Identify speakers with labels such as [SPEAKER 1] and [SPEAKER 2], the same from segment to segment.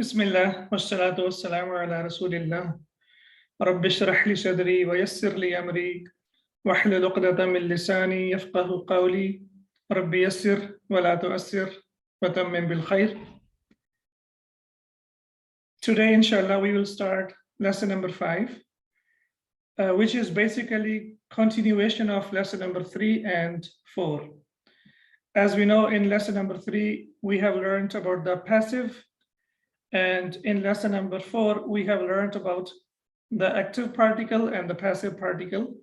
[SPEAKER 1] بسم الله والصلاة والسلام على رسول الله رب اشرح لي صدري ويسر لي أمري واحلل عقدة من لساني يفقه قولي رب يسر ولا تؤسر وتمم بالخير. Today, inshallah, we will start lesson number 5, which is basically continuation of lesson number 3 and 4. As we know, in lesson number 3, we have learned about the passive, and in lesson number 4, we have learned about the active particle and the passive particle,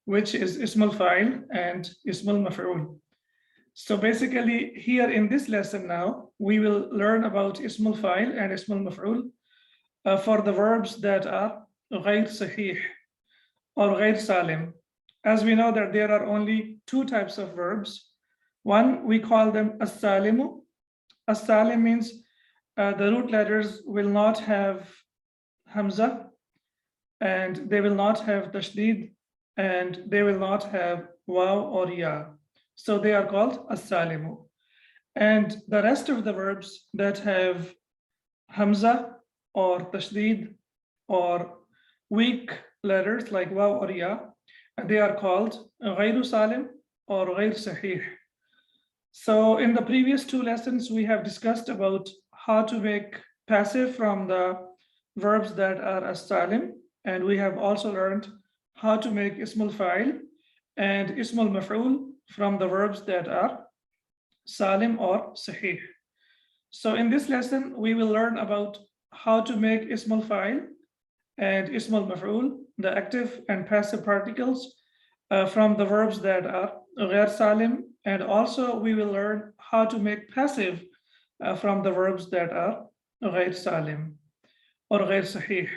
[SPEAKER 1] which is ism al-fa'il and ism al-maf'ul. So basically, here in this lesson now, we will learn about ism al-fa'il and ism al-maf'ul for the verbs that are غير صحيح or غير سالم. As we know that there are only two types of verbs. One, we call them as-salimu. As-salim means the root letters will not have hamza, and they will not have tashdid, and they will not have waw or ya. So they are called as-salimu. And the rest of the verbs that have hamza or tashdid or weak letters like waw or ya, they are called ghayru salim or ghayr sahih. So in the previous two lessons, we have discussed about how to make passive from the verbs that are as-salim, and we have also learned how to make ism al-fa'il and ism al-maf'ul from the verbs that are salim or sahih. So in this lesson, we will learn about how to make ism al-fa'il and ism al-maf'ul, the active and passive particles, from the verbs that are ghair salim, and also we will learn how to make passive from the verbs that are ghair salim or ghair sahih.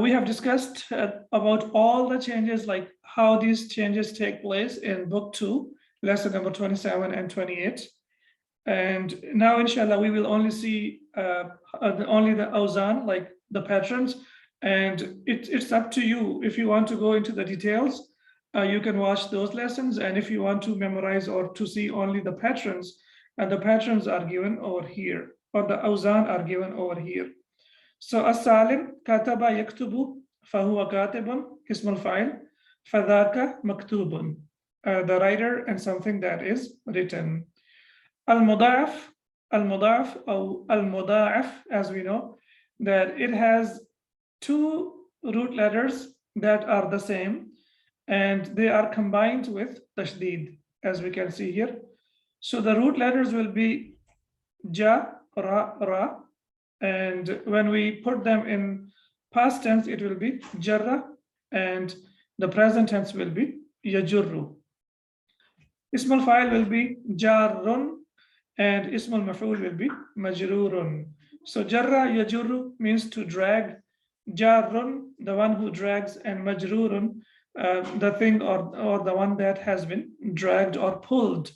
[SPEAKER 1] We have discussed about all the changes, like how these changes take place in book 2, lesson number 27 and 28. And now, inshallah, we will only see only the awzan, like the patterns, and it's up to you. If you want to go into the details, you can watch those lessons, and if you want to memorize or to see only the patterns, and the patterns are given over here, or the awzan are given over here. So as-salim, kataba yaktubu, fahuwa katibun, ism al-fa'il, fadhaka maktubun, the writer and something that is written. Al-muda'af, or al-muda'af, as we know, that it has two root letters that are the same, and they are combined with tashdid, as we can see here. So the root letters will be ja, ra, ra, and when we put them in past tense, it will be jarra, and the present tense will be yajurru. Ism al-fa'il will be jarrun, and ism al-maf'ul will be majrurun. So jarra yajurru means to drag, jarrun, the one who drags, and majrurun, the thing or the one that has been dragged or pulled.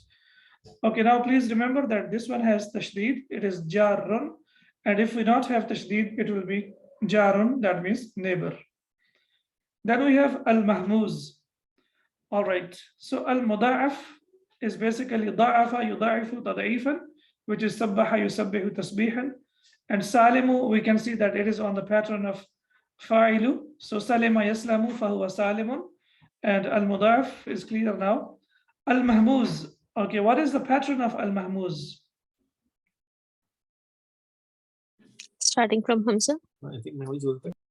[SPEAKER 1] Okay, now please remember that this one has tashdid, it is jarrun, and if we don't have tashdid, it will be jarun, that means neighbor. Then we have al-mahmuz. All right, so al-muda'af is basically da'afa yuda'ifu tad'ifan, which is sabbaha yusabbihu tasbihan. And salimu, we can see that it is on the pattern of fa'ilu. So salima yaslamu fahuwa salimun. And al-muda'af is clear now. Al-mahmuz. Okay, what is the pattern of al-mahmuz?
[SPEAKER 2] Starting from Hamza?
[SPEAKER 3] I think Mahmuz.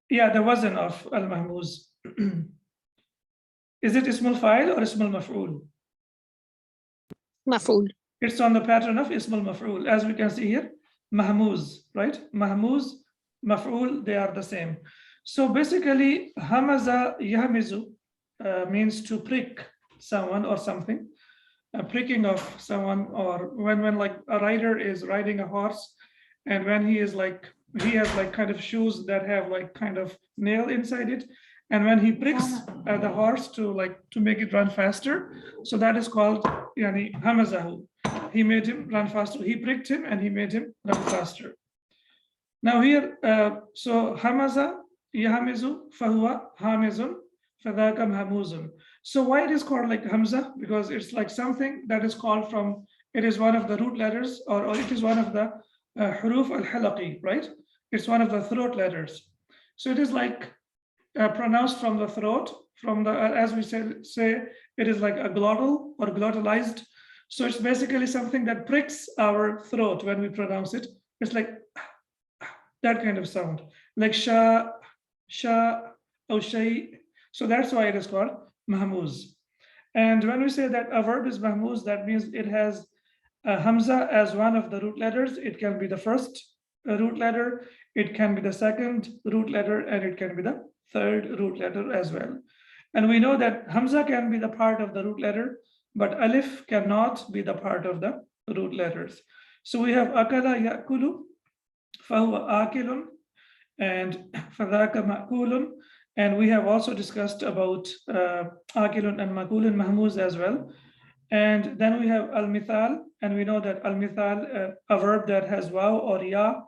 [SPEAKER 1] Yeah, the wazn of al-mahmuz. Is it ism al-fa'il or ism al-maf'ul?
[SPEAKER 2] Maf'ul.
[SPEAKER 1] It's on the pattern of ism al-maf'ul. As we can see here, mahmuz, right? Mahmuz, maf'ul, they are the same. So basically, hamaza yahmizu means to prick someone or something. Pricking of someone, or when like a rider is riding a horse, and when he has like kind of shoes that have like kind of nail inside it, and when he pricks the horse to make it run faster, so that is called yani hamazahu. He made him run faster. He pricked him and he made him run faster. Now here, so hamaza yahmizu fahuwa hamizun fadhaka mahmuzun. So why it is called like hamza? Because it's like something that is called from, it is one of the root letters, or it is one of the huruf al-halaqi, right? It's one of the throat letters. So it is like pronounced from the throat, from the, as we say, it is like a glottal or glottalized. So it's basically something that pricks our throat when we pronounce it. It's like that kind of sound, like sha, or shay. So that's why it is called mahmuz. And when we say that a verb is mahmuz, that means it has hamza as one of the root letters. It can be the first root letter, it can be the second root letter, and it can be the third root letter as well. And we know that hamza can be the part of the root letter, but alif cannot be the part of the root letters. So we have akala yakulu, fahuwa akilun, and fadhaka ma'kulun. And we have also discussed about akilun and makulun mahmuz as well. And then we have al-mithal, and we know that al-mithal, a verb that has waw or ya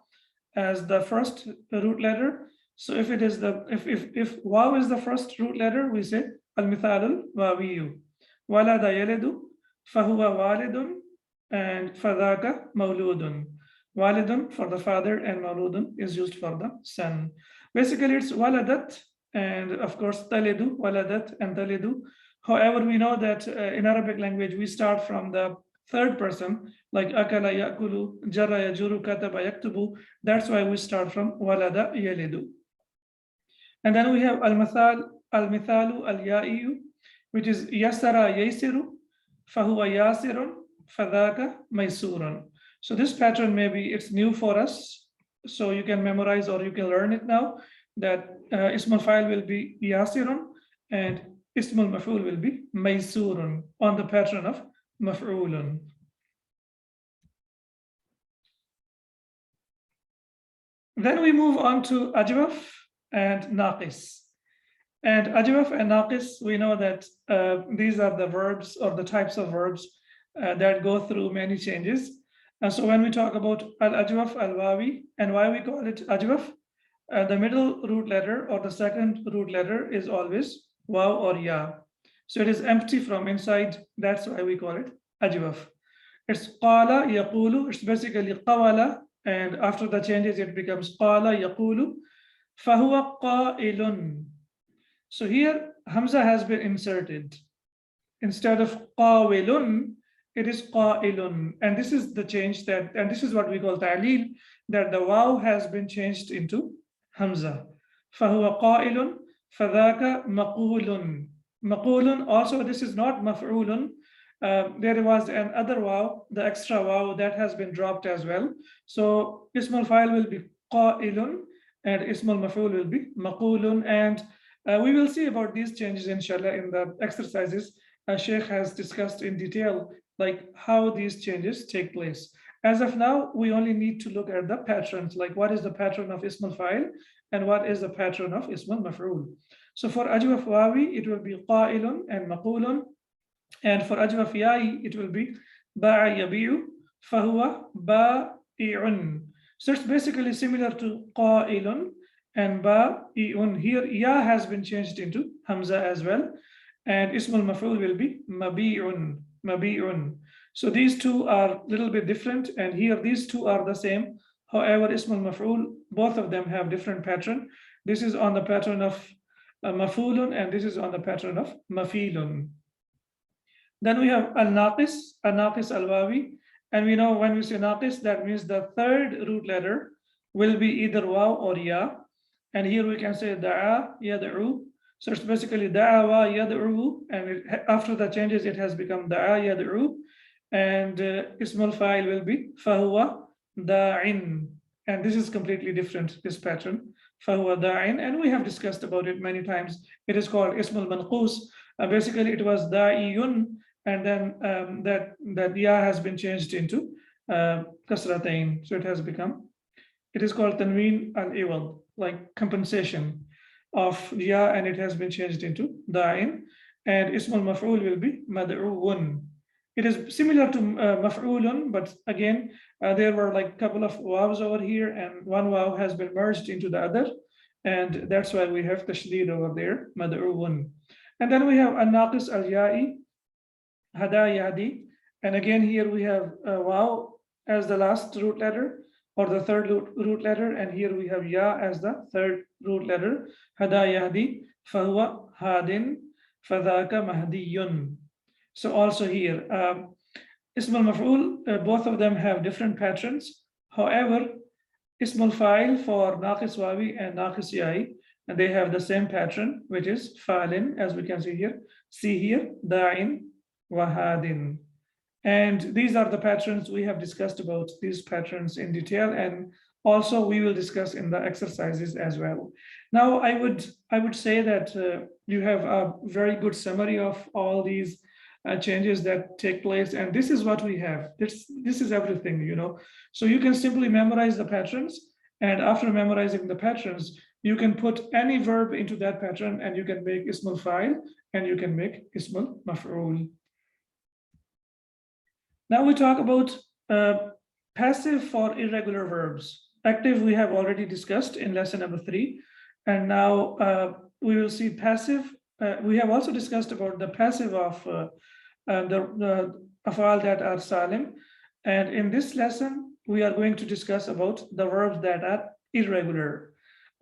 [SPEAKER 1] as the first root letter. So if it is the if waw is the first root letter, we say al-mithal al-wawiyu. Walada yalidu, fahuwa walidun, and fadhaka mawludun. Walidun for the father, and mawludun is used for the son. Basically, it's waladat, and of course talidu, waladat and talidu. However, we know that in Arabic language, we start from the third person, like akala yakulu, jara yajuru, kataba yaktubu. That's why we start from walada yalidu. And then we have al-mithalu al-ya'iyu, which is yasara yasiru, fahuwa yasirun, fadhaka maysurun. So this pattern, maybe it's new for us, so you can memorize or you can learn it now, that ismul fa'il will be yasirun and ismul maf'ul will be maysurun, on the pattern of maf'ulun. Then we move on to ajwaf and naqis. And ajwaf and naqis, we know that these are the verbs or the types of verbs that go through many changes. And so when we talk about al-ajwaf al-wawi, and why we call it ajwaf, the middle root letter or the second root letter is always waw or ya. So it is empty from inside. That's why we call it ajwaf. It's qala yaqulu. It's basically qawala, and after the changes it becomes qala yaqulu. Fahuwa qailun. So here hamza has been inserted. Instead of qawilun, it is qailun, and this is the change that, and this is what we call ta'lil, that the waw has been changed into hamza. Fahuwa qailun, fadhaka maqulun. Maqulun, also this is not maf'ulun. There was an other waw, the extra waw, that has been dropped as well. So ismul fa'il will be qailun and ismul maf'ul will be maqulun. And we will see about these changes inshallah in the exercises. Sheikh has discussed in detail like how these changes take place. As of now, we only need to look at the patterns, like what is the pattern of ismul fa'il and what is the pattern of ismul maf'ul. So for ajwaf wawi, it will be qailun and maqulun, and for ajwaf ya'i, it will be ba'a yabi'u, fahuwa ba'i'un. So it's basically similar to qailun and ba'i'un. Here ya has been changed into hamza as well, and ismul maf'ul will be mabi'un, mabi'un. So these two are a little bit different, and here these two are the same. However, ismul maf'ul, both of them have different pattern. This is on the pattern of maf'ulun, and this is on the pattern of mafilun. Then we have al-naqis al-wawi, and we know when we say naqis, that means the third root letter will be either waw or ya. And here we can say da'a, yad'u. So it's basically da'awa yad'u, and after the changes it has become da'a yad'u, and ismul fa'il will be fahuwa da'in, and this is completely different, this pattern, fahuwa da'in, and we have discussed about it many times. It is called ismul manqus. Basically it was da'iyun, and then that ya has been changed into kasratain, so it has become, it is called tanween al-iwad, like compensation of ya, and it has been changed into da'in, and ismul maf'ul will be mad'uun. It is similar to maf'ulun, but again, there were like a couple of waws over here, and one waw has been merged into the other, and that's why we have tashdid over there, mad'uun. And then we have an-naqis al-ya'i, hada yadi, and again here we have waw as the last root letter, or the third root letter, and here we have ya as the third root letter. Hada yahdi, fahuwa hadin, fadhaka mahdiyun. So also here, ism al-maf'ul, both of them have different patterns. However, ism al-fa'il for naqis wawi and naqis ya'i, and they have the same pattern, which is fa'ilin, as we can see here. See here, da'in wa hadin. And these are the patterns. We have discussed about these patterns in detail, and also we will discuss in the exercises as well. Now, I would say that you have a very good summary of all these changes that take place, and this is what we have. This is everything, you know. So you can simply memorize the patterns, and after memorizing the patterns, you can put any verb into that pattern, and you can make ism al-fa'il, and you can make ism al-maf'ul. Now we talk about passive for irregular verbs. Active we have already discussed in lesson number 3, and now we will see passive. We have also discussed about the passive of the af'al that are salim, and in this lesson we are going to discuss about the verbs that are irregular.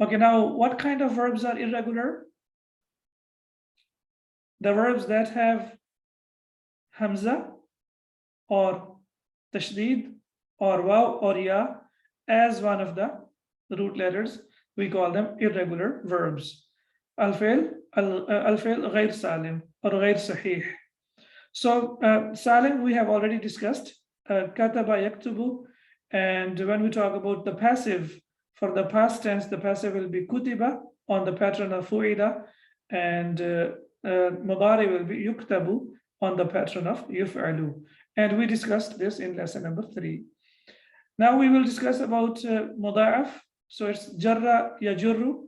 [SPEAKER 1] Okay, now what kind of verbs are irregular? The verbs that have hamza or tashdid or waw or ya as one of the root letters, we call them irregular verbs. Al-fi'l ghayr salim or ghayr sahih. So salim we have already discussed, kataba yaktubu, and when we talk about the passive, for the past tense, the passive will be kutiba on the pattern of fu'ila, and mudari will be yuktabu on the pattern of yuf'alu. And we discussed this in lesson number 3. Now we will discuss about muda'af. So it's jarra yajurru,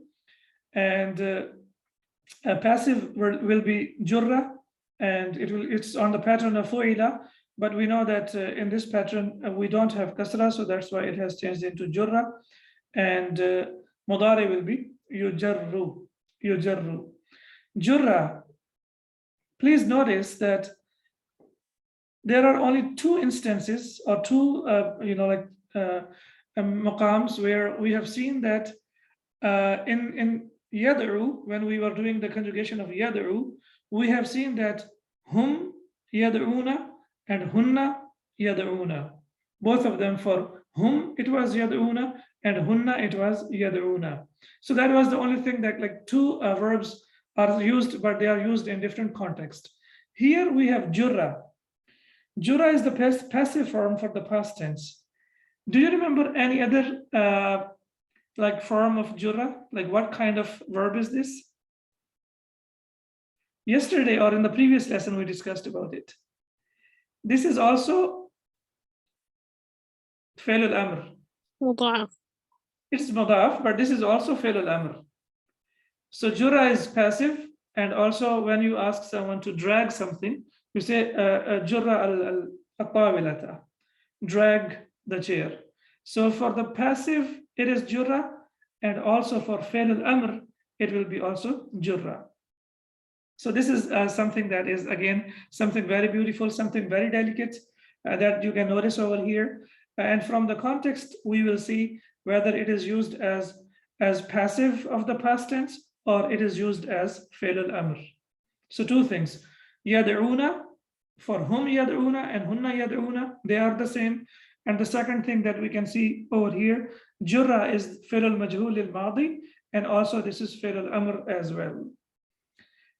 [SPEAKER 1] and passive will be jurra, and it's on the pattern of fu'ila, but we know that in this pattern we don't have kasra, so that's why it has changed into jurra, and mudari will be yujarru. Jurra, please notice that there are only 2 instances or 2 maqams where we have seen that in yad'u, when we were doing the conjugation of yad'u, we have seen that hum yad'una and hunna yad'una. Both of them, for hum it was yad'una and hunna it was yad'una. So that was the only thing that, like, 2 verbs are used, but they are used in different contexts. Here we have jurra. Jurra is the passive form for the past tense. Do you remember any other like form of jurra? Like, what kind of verb is this? Yesterday or in the previous lesson we discussed about it. This is also fi'l al-amr.
[SPEAKER 2] مضاعف.
[SPEAKER 1] It's mudaf, but this is also fi'l al-amr. So jurra is passive, and also when you ask someone to drag something, you say jurra al-tawilata, drag the chair. So for the passive it is jurra, and also for fi'l al-amr it will be also jurra. So this is something that is, again, something very beautiful, something very delicate that you can notice over here. And from the context, we will see whether it is used as passive of the past tense or it is used as fi'l al-amr. So 2 things, yad'una, for whom yad'una and hunna yad'una, they are the same. And the second thing that we can see over here, jurra is fi'l al-majhul al-madi, and also this is fi'l al-amr as well.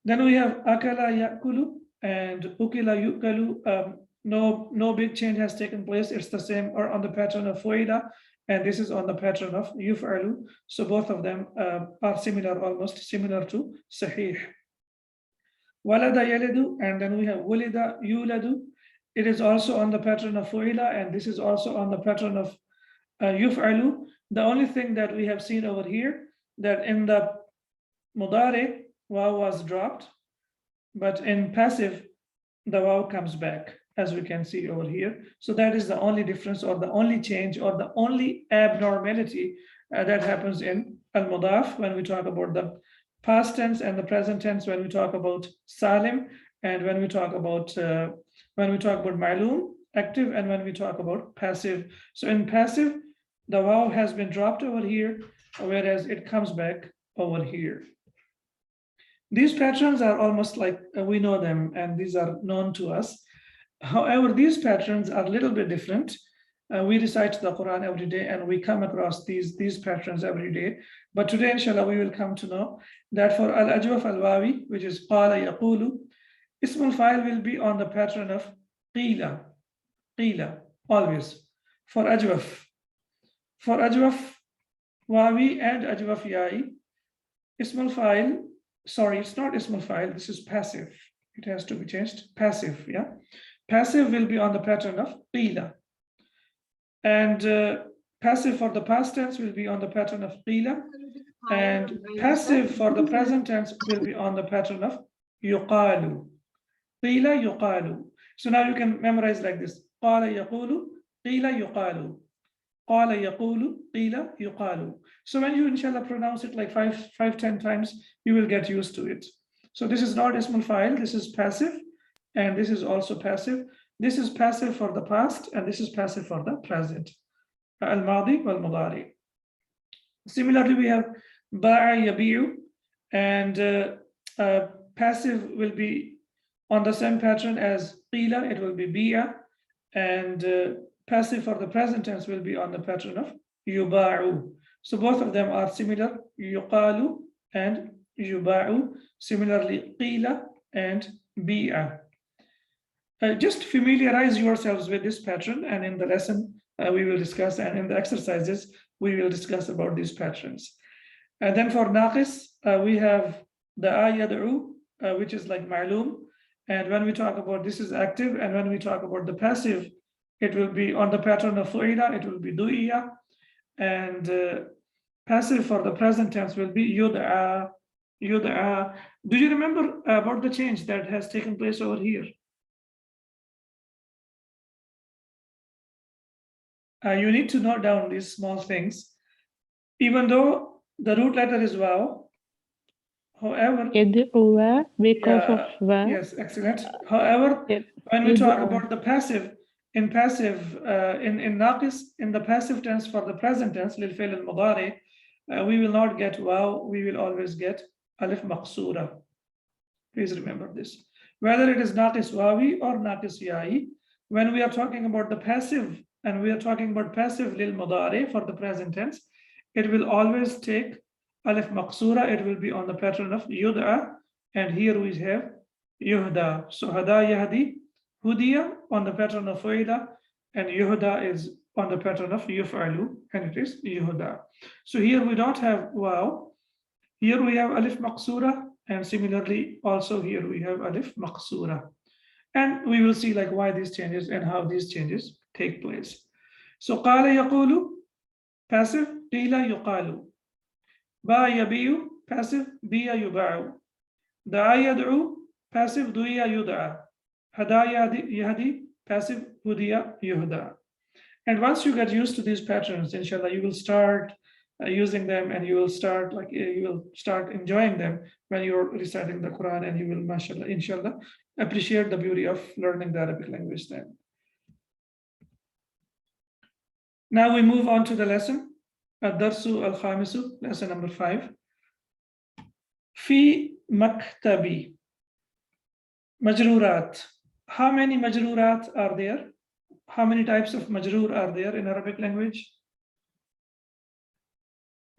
[SPEAKER 1] Then we have akala yakulu and ukila yukalu. No big change has taken place. It's the same, or on the pattern of fu'ila, and this is on the pattern of yuf'alu. So both of them are similar, almost similar to sahih. Walada yalidu, and then we have wulida yuladu. It is also on the pattern of fu'ila, and this is also on the pattern of yuf'alu. The only thing that we have seen over here, that in the mudari, waw was dropped, but in passive, the waw comes back, as we can see over here. So that is the only difference, or the only change, or the only abnormality that happens in al-mudaf when we talk about the past tense and the present tense, when we talk about salim, and when we talk about ma'lum, active, and when we talk about passive. So in passive, the waw has been dropped over here, whereas it comes back over here. These patterns are almost like we know them, and these are known to us. However, these patterns are a little bit different. We recite the Quran every day, and we come across these patterns every day. But today, inshallah, we will come to know that for al-ajwaf al-wawi, which is qala yaqulu, ism al-fa'il will be on the pattern of qila, qila, always. For ajwaf wawi and ajwaf ya'i, ism al-fa'il, sorry, it's not ism al-fa'il, this is passive. It has to be changed, passive, yeah? Passive will be on the pattern of qila. And passive for the past tense will be on the pattern of qila. And passive for the present tense will be on the pattern of yuqalu. Qila yuqalu. So now you can memorize like this. Qala yaqulu, qila yuqalu. Qala yaqulu, qila yuqalu. So when you inshallah pronounce it like 10 times, you will get used to it. So this is not ismul fa'il, this is passive, and this is also passive. This is passive for the past, and this is passive for the present. Al-madi wal-mudari. Similarly, we have ba'a yabi'u, and passive will be on the same pattern as qila, it will be bi'a, and passive for the present tense will be on the pattern of yuba'u. So both of them are similar, yuqalu and yuba'u. Similarly, qila and bi'a. Just familiarize yourselves with this pattern, and in the lesson we will discuss, and in the exercises we will discuss about these patterns. And then for naqis, we have the yad'u, which is like ma'lum, and when we talk about this is active, and when we talk about the passive, it will be on the pattern of fu'ila, it will be du'iya, and passive for the present tense will be yud'a. Yud'a. Do you remember about the change that has taken place over here? You need to note down these small things. Even though the root letter is waw, however,
[SPEAKER 2] because of
[SPEAKER 1] yes, excellent. However, when we talk about the passive, in naqis, in the passive tense for the present tense, lil-fi'l al-mudari, we will not get waw, we will always get alif maqsura. Please remember this. Whether it is naqis wawi or naqis ya'i, when we are talking about the passive, and we are talking about passive lil-mudari for the present tense, it will always take alif maqsura, it will be on the pattern of yud'a, and here we have yuhda. So hada yahdi, hudiya on the pattern of fu'ila, and yuhda is on the pattern of yuf'alu, and it is yuhda. So here we don't have waw, here we have alif maqsura, and similarly also here we have alif maqsura. And we will see like why these changes and how these changes take place. So qala yaqulu, passive, qila yuqalu. Ba yabi'u, passive, biya yuba'u. Da'a yad'u, passive, du'iya yud'a. Hada yahdi, passive, hudiya yuhda. And once you get used to these patterns, inshallah, you will start using them, and you will start enjoying them when you're reciting the Quran, and you will, mashallah, inshallah, appreciate the beauty of learning the Arabic language then. Now we move on to the lesson, ad-darsu al-khamisu, lesson number 5. Fi maktabi, majrurat. How many majrurat are there? How many types of majrur are there in Arabic language?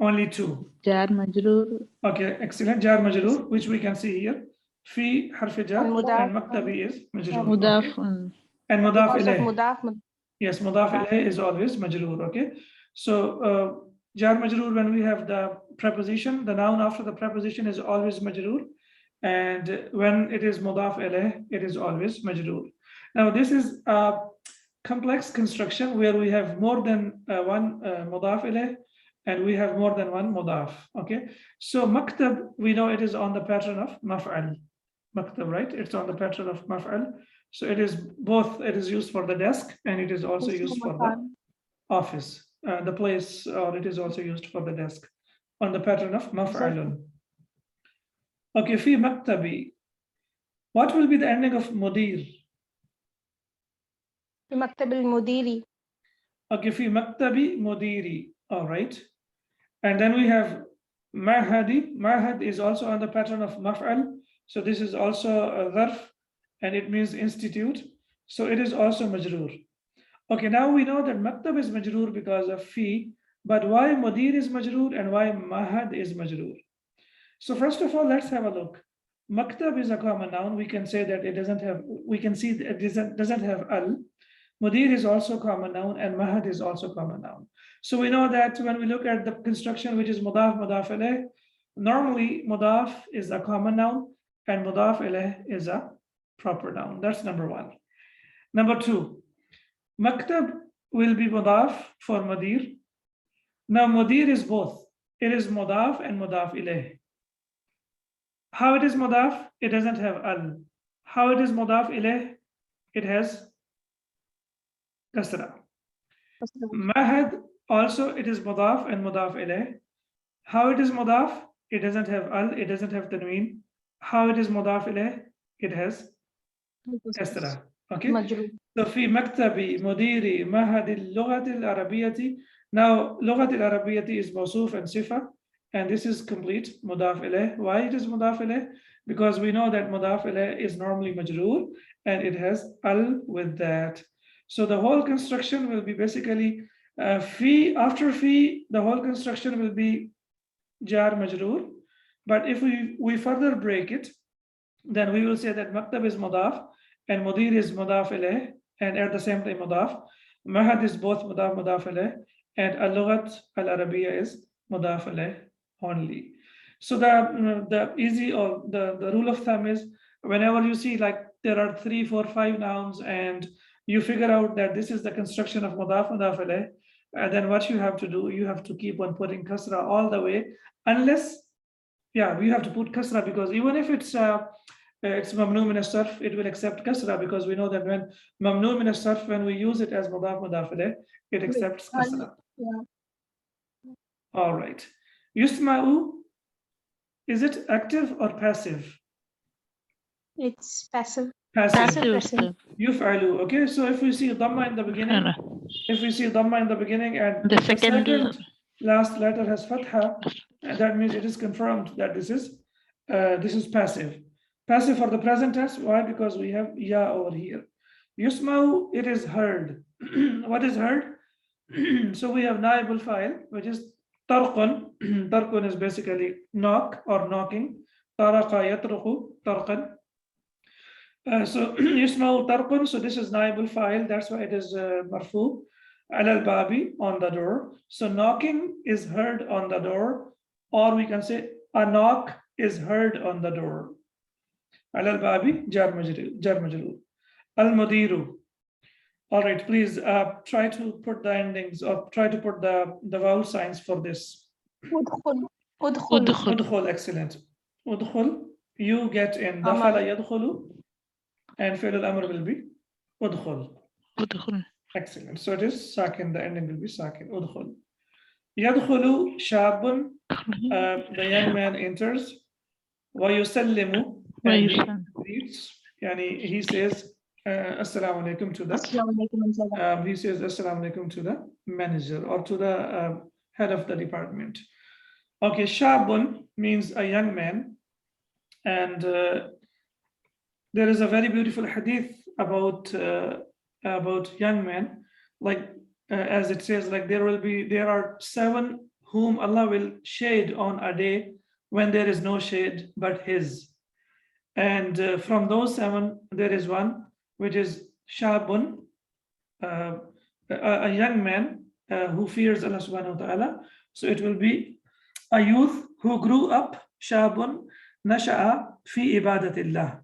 [SPEAKER 1] Only 2.
[SPEAKER 2] Jar majrur.
[SPEAKER 1] Okay, excellent. Jar majrur, which we can see here. Fi harf jar, and maktabi is majrur.
[SPEAKER 2] Mudaf.
[SPEAKER 1] Okay. And mudaf ilayh. Yes, mudaf ilayh is always majrur. Okay. So jar majrur, when we have the preposition, the noun after the preposition is always majrur, and when it is mudaf ilayh, it is always majrur. Now this is a complex construction where we have more than one mudaf ilayh, and we have more than one mudaf. Okay, so maktab, we know it is on the pattern of maf'al. Maktab, right? It's on the pattern of maf'al. So it is both, it is used for the desk, and it is also used for the office, the place, or it is also used for the desk on the pattern of maf'alun. Okay, fi maktabi. What will be the ending of mudir?
[SPEAKER 3] في مكتب المديري.
[SPEAKER 1] Okay, fi maktabi mudiri. All right. And then we have mahadi. Mahad is also on the pattern of maf'al. So this is also a dharf, and it means institute. So it is also majroor. Okay, now we know that maktab is majroor because of fi, but why mudir is majroor and why mahad is majroor? So first of all, let's have a look. Maktab is a common noun. We can say that it doesn't have, we can see that it doesn't have al. Mudir is also common noun and mahad is also common noun. So we know that when we look at the construction, which is mudaf, mudaf alayh, normally mudaf is a common noun and mudaf alayh is a proper noun. That's number one. Number two, maktab will be mudaf for mudir. Now mudir is both. It is mudaf and mudaf ilayh. How it is mudaf? It doesn't have al. How it is mudaf ilayh? It has kasra. Mahad also it is mudaf and mudaf ilayh. How it is mudaf? It doesn't have al. It doesn't have tanween. How it is mudaf ilayh? It has kasra. Okay. So في مكتبي مديري مهد اللغة العربية. Now لغة العربية is موصوف and صفة, and this is complete مضاف إليه. Why it is مضاف إليه? Because we know that مضاف إليه is normally majroor and it has al with that. So the whole construction will be basically fi, after fi the whole construction will be jar majroor. But if we further break it, then we will say that maktab is mudaf and mudir is mudaf ilayh, and at the same time mudaf. Mahad is both mudaf, mudaf ilayh, and al-lughat al-arabiyya is mudaf ilayh only. So the easy or the rule of thumb is whenever you see like there are 3, 4, 5 nouns and you figure out that this is the construction of mudaf, mudaf ilayh, and then what you have to do, you have to keep on putting kasra all the way, unless, yeah, we have to put kasra because even if it's mamnu min as-sarf, it will accept kasra because we know that when mamnu min as-sarf, when we use it as mudaf, mudaf ilayh, it accepts kasra.
[SPEAKER 3] Yeah.
[SPEAKER 1] All right. Yusma'u, is it active or passive?
[SPEAKER 3] It's passive.
[SPEAKER 2] Passive.
[SPEAKER 1] Yuf'alu. Okay, so if we see dhamma in the beginning, and
[SPEAKER 2] The
[SPEAKER 1] if
[SPEAKER 2] second
[SPEAKER 1] last letter has fatha, that means it is confirmed that this is passive. Passive for the present tense. Why? Because we have ya over here. Yusma'u, it is heard. What is heard? So we have naib al-fa'il, which is tarqun. Tarqun is basically knock or knocking. Taraqa yatruqu tarqan. So yusma'u tarqun, so this is naib al-fa'il, that's why it is marfu. Al-babi, on the door. So knocking is heard on the door, or we can say a knock is heard on the door. Al-babi, jar majrur. Al-mudiru. All right, please try to put the endings or try to put the vowel signs for this. Udkhul, excellent. Udkhul, you get in. Dakhala yadkhulu, and fi'l al-amr will be udkhul. Excellent. So it is sakin, the ending will be sakin. Udkhul. Yadkhulu shabun, the young man enters. Wa yusallimu, and he greets. Yani he says assalamu alaikum to the he says assalamu alaikum to the manager or to the head of the department. Okay, shabun means a young man, and there is a very beautiful hadith about young men, like as it says, like there are 7 whom Allah will shade on a day when there is no shade but His, and from those 7 there is one which is shabun, a young man who fears Allah subhanahu wa ta'ala. So it will be a youth who grew up, shabun nasha'a fi ibadatillah,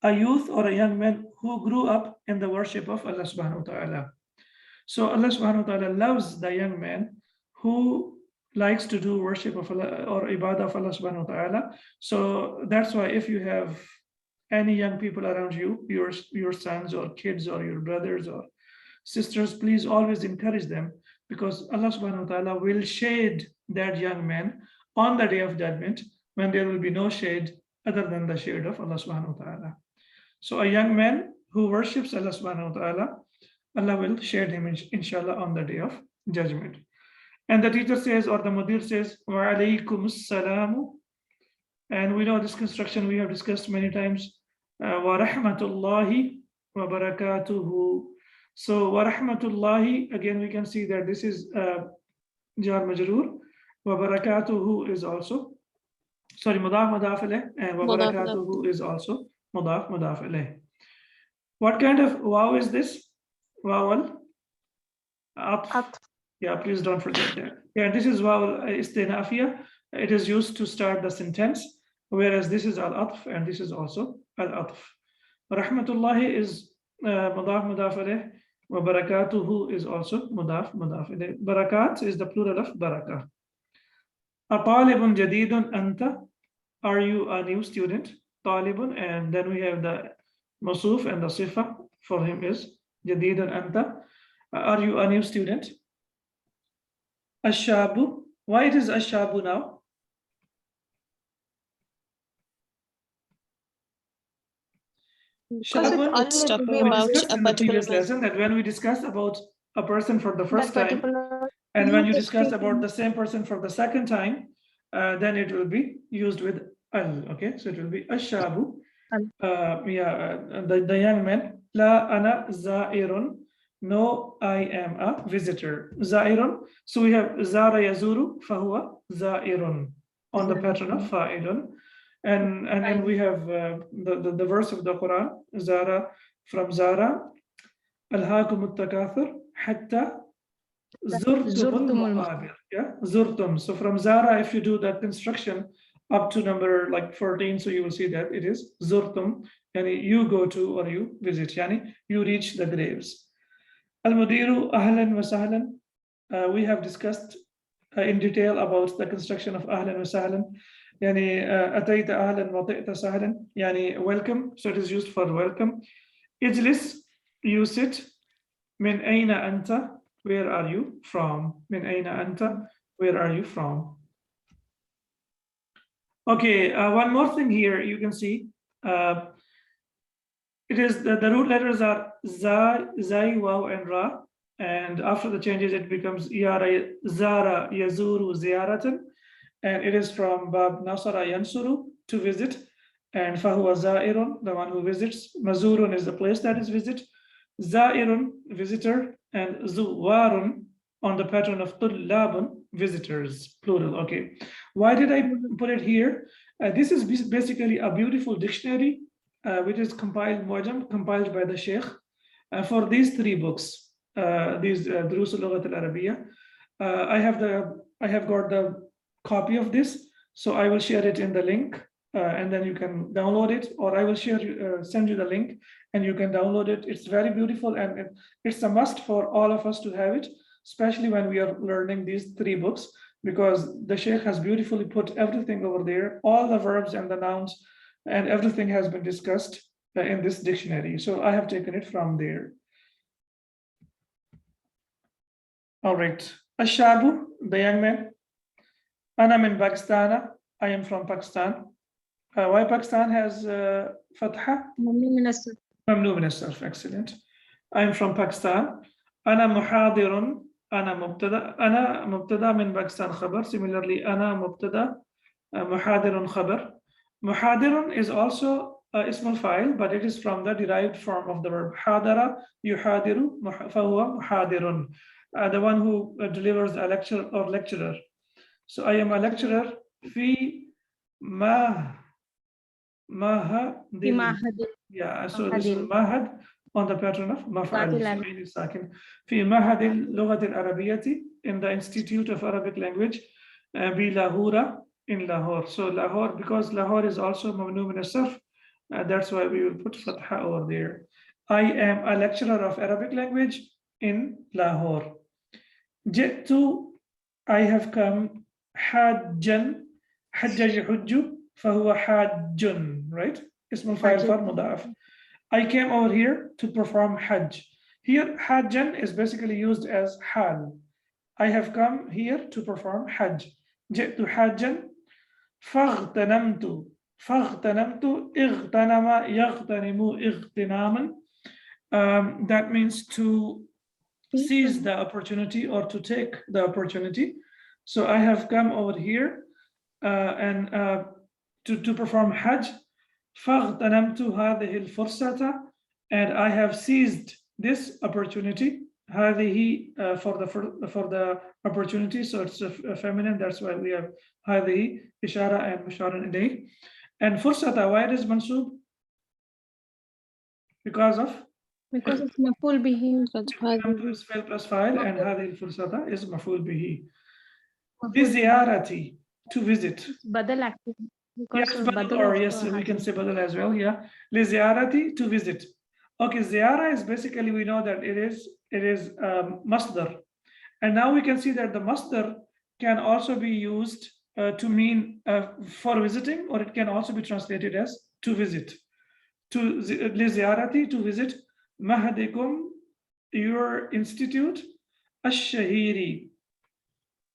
[SPEAKER 1] a youth or a young man who grew up in the worship of Allah subhanahu wa ta'ala. So Allah subhanahu wa ta'ala loves the young man who likes to do worship of Allah or ibadah of Allah subhanahu wa ta'ala. So that's why if you have any young people around you, your sons or kids or your brothers or sisters, please always encourage them, because Allah subhanahu wa ta'ala will shade that young man on the day of judgment when there will be no shade other than the shade of Allah subhanahu wa ta'ala. So a young man who worships Allah subhanahu wa ta'ala Allah will share him inshallah on the day of judgment. And the teacher says, or the mudir says, wa alaykum assalamu. And we know this construction we have discussed many times. Wa rahmatullahi wa barakatuhu. So wa rahmatullahi, again we can see that this is jar majroor. Wa barakatuhu is also, sorry, mudaf mudaf alayh, and wa
[SPEAKER 3] Mudaf,
[SPEAKER 1] barakatuhu is also mudaf mudaf alayh. What kind of wow is this? Wow al atf. Yeah, please don't forget that. Yeah, this is wow istinafiyah. It is used to start the sentence, whereas this is al-atf and this is also al-atf. Rahmatullahi is mudaf mudaf alayh, wa barakatuhu is also mudaf mudaf alayh. Barakat is the plural of barakah. Atalibun jadidun anta. Are you a new student? Talibun, and then we have the masuf and the sifa for him is jadidun anta. Are you a new student? Ashabu. Why it is ashabu now? Shabun,
[SPEAKER 3] it's talking
[SPEAKER 1] we
[SPEAKER 3] about
[SPEAKER 1] discussed
[SPEAKER 3] a
[SPEAKER 1] in the
[SPEAKER 3] particular
[SPEAKER 1] previous lesson that when we discuss about a person for the first time,
[SPEAKER 3] particular
[SPEAKER 1] and when you
[SPEAKER 3] group
[SPEAKER 1] discuss
[SPEAKER 3] is
[SPEAKER 1] about the same person for the second time, then it will be used with al. Okay, so it will be ashabu. The young man. La ana za'irun. No, I am a visitor. Za'irun. So we have zara yazuru fahuwa za'irun on the pattern of fa'ilun. And we have the verse of the Quran, Zara, from Zara, Alhaakum at-takathur hatta zurtumul maqabir. Yeah, zurtum. So from Zara, if you do that construction up to number like 14, so you will see that it is zurtum, yani you go to or you visit, yani you reach the graves. Al-Mudiru ahlan wa sahlan. We have discussed in detail about the construction of ahlan wa sahlan. يعني أتيت أهلا وطئت سهلا يعني welcome, so it is used for welcome. اجلس, you sit. من أين أنت, where are you from? من أين أنت, where are you from? Okay, one more thing here you can see. It is the root letters are za, zai, waw, and ra, and after the changes it becomes yara, zara, yazuru, ziyaratan. And it is from Bab Nasara Yansuru, to visit, and Fahuwa Za'irun, the one who visits. Mazurun is the place that is visit. Za'irun, visitor, and Zuwarun on the pattern of Tullabun, visitors, plural. Okay, why did I put it here? This is basically a beautiful dictionary which is compiled by the Sheikh for these three books. These Durus al-Lughat al-Arabiya. I have got the copy of this, so I will share it in the link, and then you can download it, or I will send you the link and you can download it. It's very beautiful, and it's a must for all of us to have it, especially when we are learning these three books, because the Sheikh has beautifully put everything over there, all the verbs and the nouns, and everything has been discussed in this dictionary. So I have taken it from there. All right, Ashabu, the young man. I'm in Pakistan. I am from Pakistan. Why Pakistan has Fatha? Mamnu min as-sarf. Excellent. I am from Pakistan. Ana muhadirun. Ana mubtada. Ana mubtada min Pakistan khabar. Similarly, ana mubtada. Muhadirun khabar. Muhadirun is also ism al-fa'il, but it is from the derived form of the verb hadara, yuhadiru, fahuwa muhadirun. The one who delivers a lecture or lecturer. So I am a lecturer fi mahadil. Yeah, so this is mahad on the pattern of maf'al. Fi mahadil lughat al-arabiyyati, in the Institute of Arabic Language, bi Lahora, in Lahore. So Lahore, because Lahore is also mamnu min as-sarf, that's why we will put fatha over there. I am a lecturer of Arabic language in Lahore. Ji'tu, I have come. حاجا حجج يحج فهو حاج, right? اسم الفاعل فعل مضاعف. I came over here to perform hajj. Here حاجا is basically used as حال. I have come here to perform hajj. جئت حاجا. فاغتنمت اغتنم يغتنم اغتناما. that means to seize the opportunity or to take the opportunity. So I have come over here and to perform Hajj. فاغتنمت هذه الفرصة, and I have seized this opportunity. هذه for the opportunity, so it's a feminine, that's why we have هذه إشارة and مشار إليه. And فرصة, why it is mansub? Because
[SPEAKER 3] it's مفعول به.
[SPEAKER 1] is fi'l plus fa'il, and هذه الفرصة is مفعول به. بزيارتي, to visit.
[SPEAKER 3] Badal actually.
[SPEAKER 1] Yes, badal, or yes, we can say badal as well. Yeah, لزيارتي, to visit. Okay, ziyara is basically, we know that it is masdar, and now we can see that the masdar can also be used to mean for visiting, or it can also be translated as to visit. To لزيارتي, to visit mahadikum, your institute, ash-shahiri,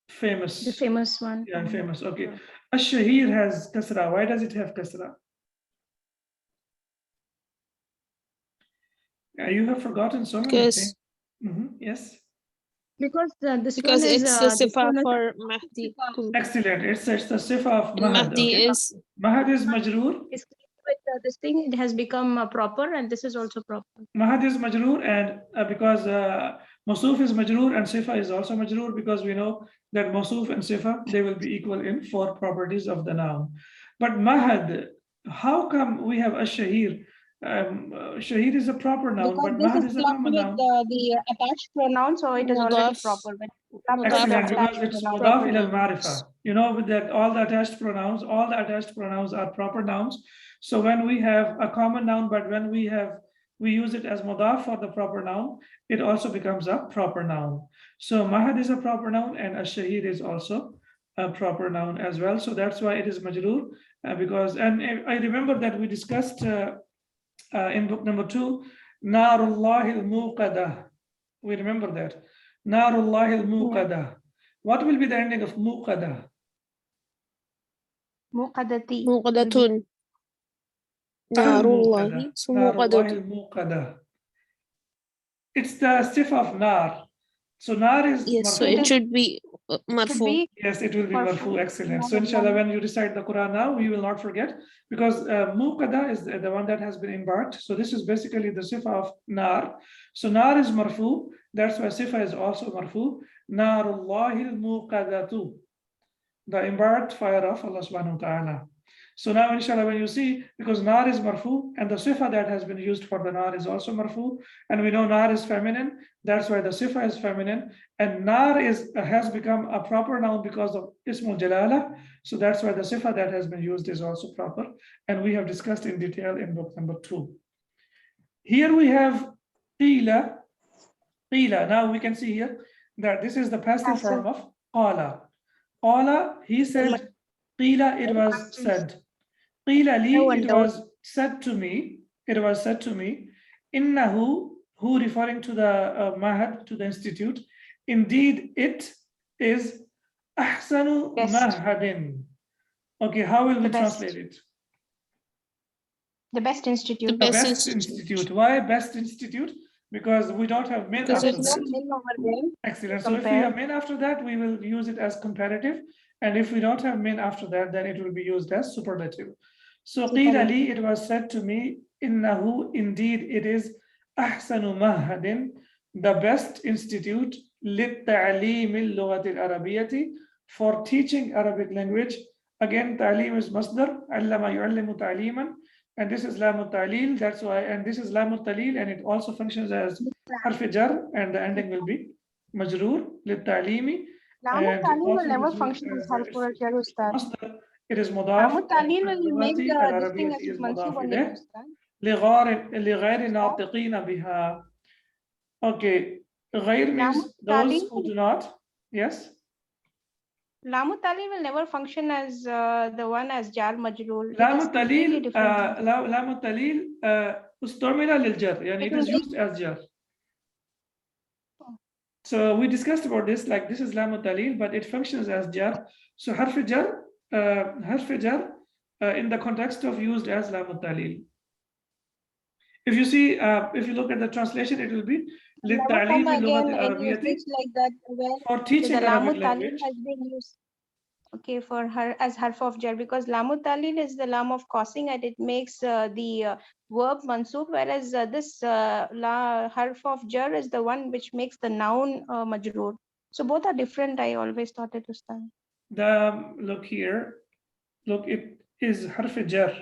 [SPEAKER 1] famous.
[SPEAKER 3] The famous one.
[SPEAKER 1] Yeah, famous. Okay. Ash-shahir has kasra. Why does it have kasra? Yeah, you have forgotten so many things. Yes.
[SPEAKER 3] Because this
[SPEAKER 4] Because
[SPEAKER 3] one is,
[SPEAKER 4] it's the
[SPEAKER 3] this
[SPEAKER 4] sifa
[SPEAKER 3] one is
[SPEAKER 4] for Mahdi.
[SPEAKER 1] Excellent. It's the sifa of Mahad.
[SPEAKER 4] Mahdi
[SPEAKER 1] Okay.
[SPEAKER 4] is
[SPEAKER 1] Mahad is majroor.
[SPEAKER 3] with this thing, it has become proper, and this is also proper.
[SPEAKER 1] Mahad is majroor, and because Mawsuf is majroor and sifa is also majroor, because we know that Mawsuf and sifa, they will be equal in 4 properties of the noun. But Mahad, how come we have ash-shahir? Shahid is a proper noun,
[SPEAKER 3] Because
[SPEAKER 1] but
[SPEAKER 3] this
[SPEAKER 1] Mahad
[SPEAKER 3] is
[SPEAKER 1] is a
[SPEAKER 3] blocked
[SPEAKER 1] common
[SPEAKER 3] with
[SPEAKER 1] noun.
[SPEAKER 3] the attached pronoun, so it is already
[SPEAKER 4] Mudaf.
[SPEAKER 3] proper. When
[SPEAKER 1] Excellent, because
[SPEAKER 3] attached
[SPEAKER 1] it's
[SPEAKER 3] pronoun.
[SPEAKER 1] mudaf ila al-ma'rifa. You know, with that, all the attached pronouns are proper nouns. So when we have a common noun, but when we use it as mudaf for the proper noun, it also becomes a proper noun. So Mahad is a proper noun, and ash-shahid is also a proper noun as well. So that's why it is majroor, because, and I remember that we discussed in book number 2, Narullah al-Muqadah. We remember that. Narullah al-Muqadah. What will be the ending of Muqadah?
[SPEAKER 3] Muqaddati.
[SPEAKER 4] Muqadatun. Narullahi. So
[SPEAKER 1] Narullah
[SPEAKER 4] Muqadatun.
[SPEAKER 1] al-Muqadah. It's the sifa of Nar. So Nar is
[SPEAKER 4] Yes, so
[SPEAKER 1] marfu.
[SPEAKER 4] it should be
[SPEAKER 3] Should
[SPEAKER 4] marfu.
[SPEAKER 3] be
[SPEAKER 1] Yes, it will be
[SPEAKER 3] marfu.
[SPEAKER 1] marfu. Excellent. So
[SPEAKER 3] Marfu.
[SPEAKER 1] inshallah, when you recite the Quran now, we will not forget, because Muqadah is the one that has been embarked. So this is basically the sifa of Nar. So Nar is marfu. That's why sifa is also marfu. Narullahi al-Muqadatu. The embarked fire of Allah subhanahu wa ta'ala. So now inshallah, when you see, because Nar is marfu, and the sifa that has been used for the Nar is also marfu, and we know Nar is feminine, that's why the sifa is feminine, and Nar has become a proper noun because of Ismul Jalala, so that's why the sifa that has been used is also proper, and we have discussed in detail in book number 2. Here we have qila. Now we can see here that this is the passive form of qala. Qala, he said. Qila, it was said. Qila li, it was said to me. It was said to me. Innahu, who referring to the Mahad, to the institute. Indeed, it is ahsanu mahadin. Okay, how will we translate it?
[SPEAKER 3] the best institute.
[SPEAKER 4] The
[SPEAKER 1] The
[SPEAKER 4] best
[SPEAKER 1] best
[SPEAKER 4] institute.
[SPEAKER 1] institute. Why best institute? Because we don't have min
[SPEAKER 4] Because
[SPEAKER 1] after
[SPEAKER 4] it's
[SPEAKER 1] that.
[SPEAKER 3] Name over there.
[SPEAKER 1] Excellent. So if we have min after that, we will use it as comparative. And if we don't have min after that, then it will be used as superlative. So qila li, it was said to me, innahu, indeed it is ahsanu mahadin, the best institute للتعليم اللغة العربية, for teaching Arabic language. Again, ta'lim is masdar, allama yu'allimu ta'liman, and this is lam ta'lil, that's why, and this is lam talil, and it also functions as harf jar, and the ending will be majroor للتعليم.
[SPEAKER 3] Lamu Talil will never function as harful jar, Ustad.
[SPEAKER 1] masdar, it is mudaf.
[SPEAKER 3] Lamu Talil will make
[SPEAKER 1] اللغة
[SPEAKER 3] this thing
[SPEAKER 1] العربية
[SPEAKER 3] as
[SPEAKER 1] is
[SPEAKER 3] mansub
[SPEAKER 1] مضاف
[SPEAKER 3] only,
[SPEAKER 1] إليه
[SPEAKER 3] Ustad.
[SPEAKER 1] لغير ناطقين بها. Okay, غير means those who do not. Yes.
[SPEAKER 3] Lamu Talil will never function as the one as jar majroor.
[SPEAKER 1] لام التعليل لام التعليل استعمل للجر, يعني it is used as jar. So we discussed about this, like this is lam al-talil, but it functions as jar. So harf jar in the context of used as lam al-talil. If you see, if you look at the translation, it will be
[SPEAKER 3] Lamu
[SPEAKER 1] للتعليم
[SPEAKER 3] comma
[SPEAKER 1] اللغة
[SPEAKER 3] again in
[SPEAKER 1] العربية
[SPEAKER 3] usage like that where
[SPEAKER 1] for
[SPEAKER 3] the
[SPEAKER 1] teaching
[SPEAKER 3] lamu
[SPEAKER 1] Arabic
[SPEAKER 3] talil
[SPEAKER 1] language.
[SPEAKER 3] has been used. Okay, for her as harf of jar, because lamu talil is the lam of causing and it makes the verb mansoob, whereas this harf of jar is the one which makes the noun majroor. So both are different. I always thought it was done.
[SPEAKER 1] Look here, look, it is harf jar.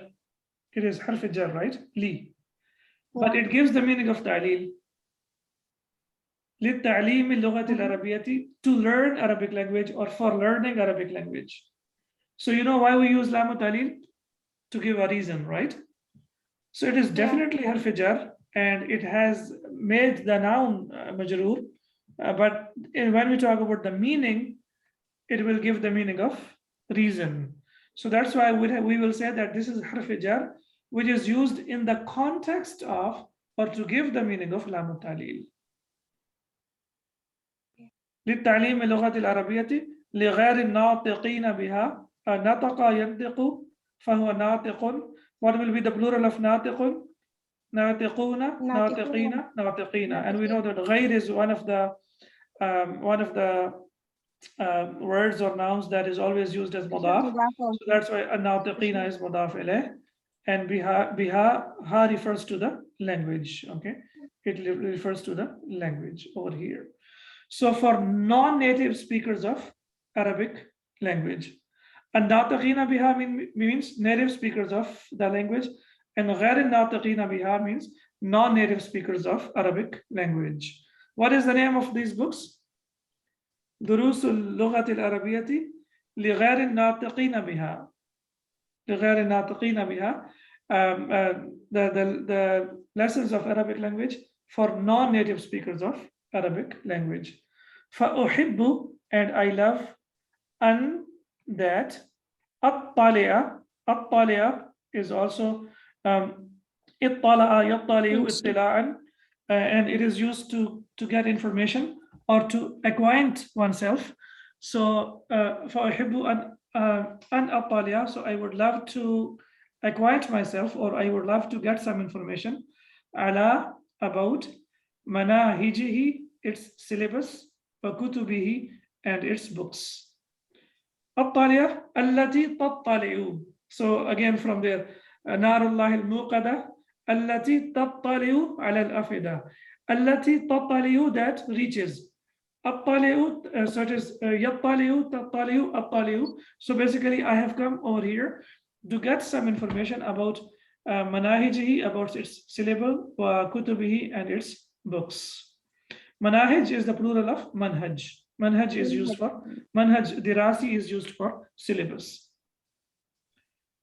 [SPEAKER 1] It is harf jar, right? Li. But
[SPEAKER 3] Yeah.
[SPEAKER 1] it gives the meaning of ta'lil. للتعليم اللغة العربية, to learn Arabic language or for learning Arabic language. So you know why we use lamu talil? To give a reason, right? So it is definitely harf jar and it has made the noun majroor. But when we talk about the meaning, it will give the meaning of reason. So that's why we will say that this is harf jar, which is used in the context of or to give the meaning of lamu talil. للتعليم اللغة العربية لغير الناطقين بها. نطق ينطق فهو ناطق. What will be the plural of ناطق? ناطقون ناطقين ناطقين. And we know that غير is one of the words or nouns that is always used as مضاف. So that's why الناطقين is مضاف إليه. And biha ha refers to the language. Okay, it refers to the language over here. So for non-native speakers of Arabic language, الناطقين بها means native speakers of the language, and غير الناطقين بها means non-native speakers of Arabic language. What is the name of these books? دروس اللغة العربية لغير الناطقين بها. لغير الناطقين بها. The lessons of Arabic language for non-native speakers of Arabic language. فأحب, and I love, أن, that, أطلع, أطلع is also اطلع يطلع اطلاعا, and it is used to get information or to acquaint oneself. So فأحب أن أطلع, so I would love to acquaint myself, or I would love to get some information على, about, مناهجه, its syllabus, وكتبه, and its books. الطالية التي تطلع. So again from there, نار الله الموقدة التي تطلع على الأفئدة. التي تطلع, that reaches. الطالع, so it is يطلع تطلع الطالع. So basically I have come over here to get some information about مناهجه, about its syllable, وكتبه, and its books. Manahij is the plural of manhaj. Manhaj is used for, manhaj dirasi is used for syllabus.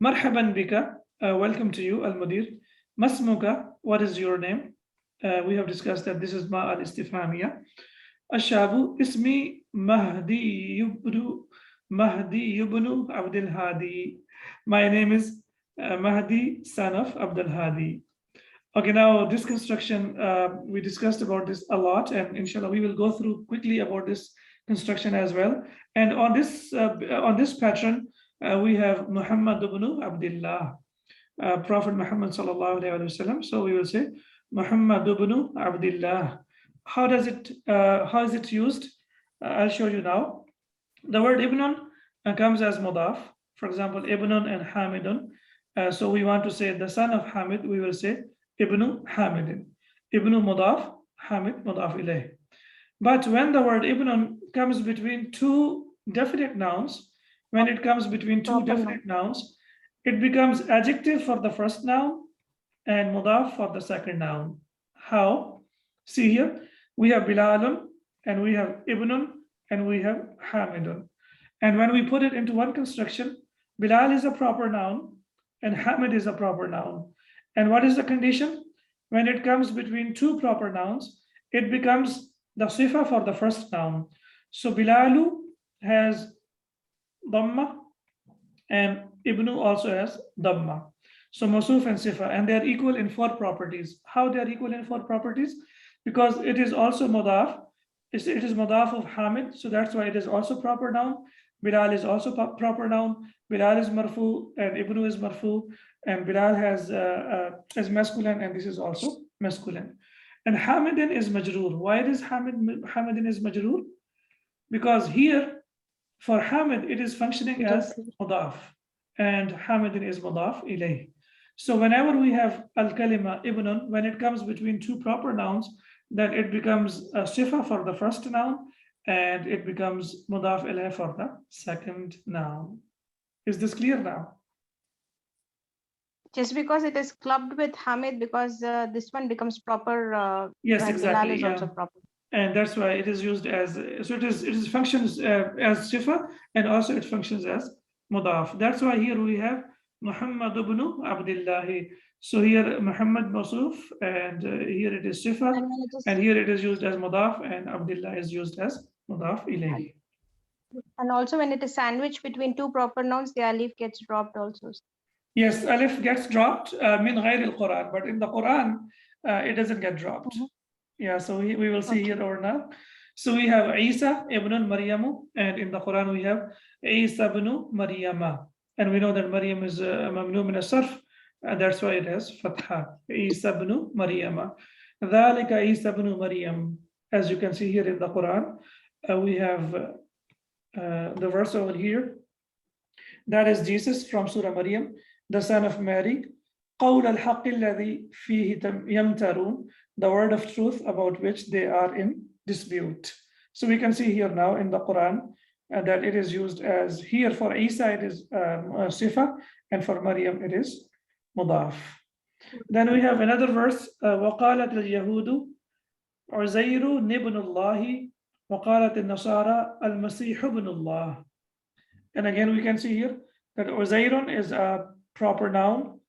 [SPEAKER 1] Marhaban bika, welcome to you, al-mudir. Masmuka, what is your name? We have discussed that this is ma al-istifhamiyya. Ashabu, ismi Mahdi ibn Abdul Hadi. My name is Mahdi, son of Abdul Hadi. Okay, now this construction, we discussed about this a lot, and inshallah we will go through quickly about this construction as well. And on this pattern, we have Muhammad ibn Abdullah, Prophet Muhammad sallallahu alaihi wasallam. So we will say Muhammad ibn Abdullah. How is it used? I'll show you now. The word ibn comes as mudaf. For example, ibn and Hamidun. So we want to say the son of Hamid, we will say Ibn Hamidin. Ibn Mudaf, Hamid Mudaf ilayh. But when the word Ibn comes between two definite nouns, when it comes between two definite nouns, it becomes adjective for the first noun and Mudaf for the second noun. How? See here, we have Bilalun and we have Ibnun and we have Hamidun. And when we put it into one construction, Bilal is a proper noun and Hamid is a proper noun. And what is the condition? When it comes between two proper nouns, it becomes the sifa for the first noun. So Bilalu has Dhamma and Ibnu also has Dhamma. So Mawsuf and sifa, and they are equal in four properties. How they are equal in four properties? Because it is also Mudaf. It is Mudaf of Hamid, so that's why it is also proper noun. Bilal is also proper noun. Bilal is marfu and Ibnu is marfu. and Bilal has is masculine, and this is also masculine. And Hamidin is majroor. Why is Hamidin is majroor? Because here for Hamid it is functioning as mudaf, and Hamidin is mudaf ilayh. So whenever we have al-kalima ibnun, when it comes between two proper nouns, then it becomes a sifa for the first noun, and it becomes mudaf ilayh for the second noun. Is this clear now?
[SPEAKER 3] Just because it is clubbed with Hamid, because this one becomes proper.
[SPEAKER 1] Yes,
[SPEAKER 3] while
[SPEAKER 1] exactly.
[SPEAKER 3] Bilal is
[SPEAKER 1] Yeah.
[SPEAKER 3] also proper.
[SPEAKER 1] And that's why it is used as, so it is functions as sifa, and also it functions as mudaf. That's why here we have Muhammad ibn Abdullah. So here Muhammad Masuf, and here it is sifa,
[SPEAKER 3] And when it is-
[SPEAKER 1] and here it is used as mudaf, and Abdullah is used as mudaf ilayhi.
[SPEAKER 3] And also when it is sandwiched between two proper nouns, the alif gets dropped also.
[SPEAKER 1] Yes, alif gets dropped min ghayr al-Quran, but in the Quran it doesn't get dropped. Yeah, so we will see here over now. So we have Isa ibn Maryamu, and in the Quran we have Isa ibn Maryama, and we know that Maryam is mamnu min as-sarf, and that's why it has fatha. Isa ibn Maryama. Dhalika Isa ibn Maryam. As you can see here in the Quran, we have the verse over here. That is Jesus from Surah Maryam, the son of Mary. قول الحق الذي فيه يمترون, the word of truth about which they are in dispute. So we can see here now in the Quran that it is used as, here for Isa it is sifa, and for Maryam it is mudaf. Then we have another verse, وقالت اليهود عزير ابن الله وقالت النصارى المسيح ابن الله. And again we can see here that Uzairun is a proper noun,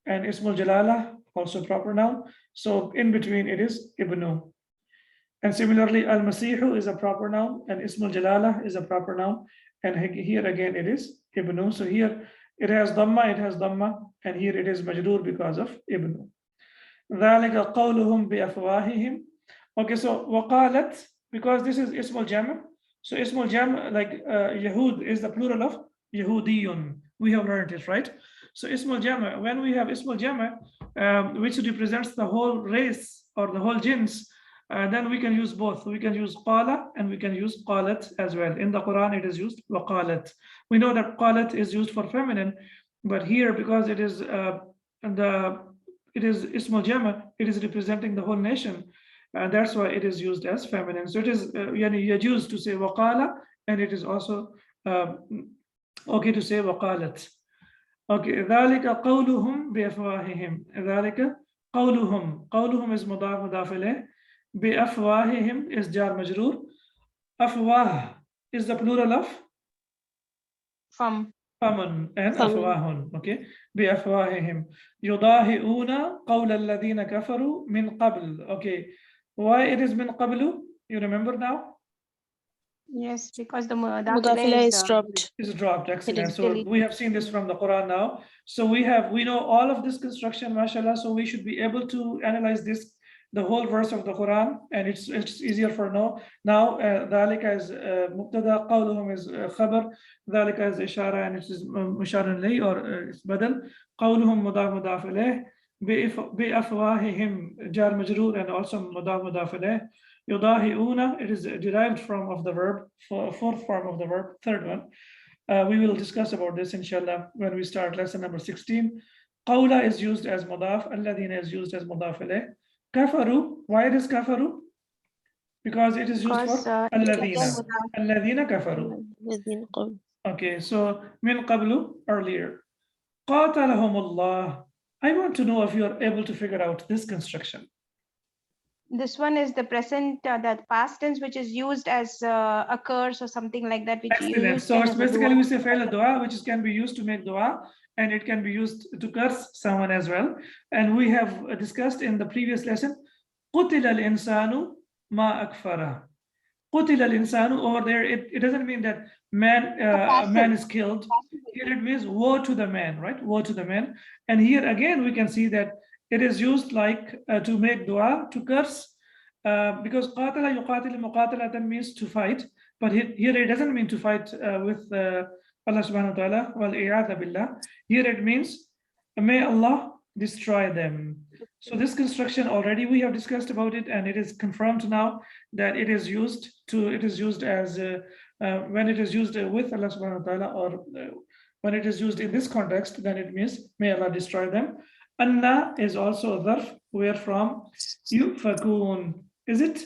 [SPEAKER 1] and Ismul Jalala also proper noun. So in between it is Ibnu. And similarly, Al-Masihu is a proper noun, and Ismul Jalala is a proper noun. And here again it is Ibnu. So here it has Dhamma, and here it is Majroor because of Ibnu. ذَلِكَ قَوْلُهُمْ بِأَفْوَاهِهِمْ. Okay, so وَقَالَتْ, because this is Ismul Jam'. So Ismul Jam', like Yahud is the plural of Yahudiyun. We have learned it, right? So Ismul Jama', when we have Ismul Jama', which represents the whole race or the whole jins, then we can use both. We can use qala and we can use qalat as well. In the Quran, it is used waqalat. We know that qalat is used for feminine, but here because it is Ismul Jama', it is representing the whole nation. That's why it is used as feminine. So it is yajuz to say waqala, and it is also okay to say waqalat. Okay, ذلك قولهم بأفواههم. ذلك قولهم is مضاف مضاف إليه. بأفواههم is jar majroor. أفواه is the plural of فمن and أفواهن. Okay, بأفواههم يضاهئون قول الذين كفروا من قبل. Okay, why it is من قبل? You remember now?
[SPEAKER 3] Yes, because the
[SPEAKER 4] Mudafila is dropped.
[SPEAKER 1] Is dropped. Excellent.
[SPEAKER 3] is
[SPEAKER 1] So
[SPEAKER 3] deleted.
[SPEAKER 1] we have seen this from the Quran now. So we know all of this construction, mashallah. So we should be able to analyze this, the whole verse of the Quran, and it's easier for now. Dhalika is mubtada, qawluhum is khabar, dhalika is ishara, and it is musharan lay, or it's badal. Qawluhum mudaf mudaf ilayh, bi afwahihim jar majroor, and also mudaf mudaf ilayh. Yudahi'una, it is derived from the verb, fourth form of the verb, third one. We will discuss about this inshallah when we start lesson number 16. Qawla is used as mudaf, alladhina is used as mudaf ilayh. Kafaru, why it is kafaru? Because it is used for alladhina. Alladhina kafaru. Okay, so min qablu, earlier. Qatalahumullah. I want to know if you are able to figure out this construction.
[SPEAKER 3] This one is the present, that past tense, which is used as a curse or something like that. Which you
[SPEAKER 1] Excellent.
[SPEAKER 3] use
[SPEAKER 1] So it's
[SPEAKER 3] as a
[SPEAKER 1] basically
[SPEAKER 3] dua.
[SPEAKER 1] we say fail dua, which can be used to make dua, and it can be used to curse someone as well. And we have discussed in the previous lesson, قُتِلَ الْإِنسَانُ مَا أَكْفَرَهُ. قُتِلَ الْإِنسَانُ, over there, it doesn't mean that man is killed. Here it means woe to the man, right? Woe to the man. And here again, we can see that it is used like to make dua, to curse, because qatala yuqatil muqatalatan means to fight, but here it doesn't mean to fight with Allah subhanahu wa ta'ala, wal iyadha billah. Here it means may Allah destroy them. So this construction already we have discussed about it, and it is confirmed now that it is used as when it is used with Allah subhanahu wa ta'ala, or when it is used in this context, then it means may Allah destroy them. Anna is also a dharf, where from yufakun. Is it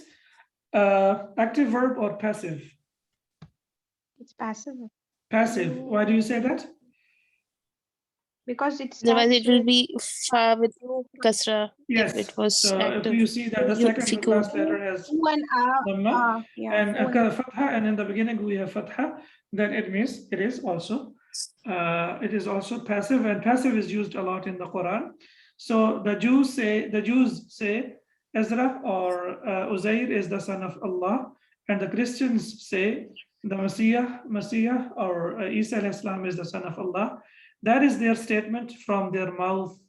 [SPEAKER 1] active verb or passive?
[SPEAKER 3] It's passive.
[SPEAKER 1] Passive. Why do you say that?
[SPEAKER 3] Because it's
[SPEAKER 4] Otherwise, it will be fa with kasra.
[SPEAKER 1] Yes.
[SPEAKER 4] If it was
[SPEAKER 1] So
[SPEAKER 4] active.
[SPEAKER 1] if you see that the second to
[SPEAKER 4] Yufikun.
[SPEAKER 1] last letter has dhamma, and fatha, and in the beginning we have fatha, then it means it is also passive, and passive is used a lot in the Quran. So the Jews say Ezra or Uzair is the son of Allah, and the Christians say the Messiah or Isa alayhi salam is the son of Allah. That is their statement from their mouth.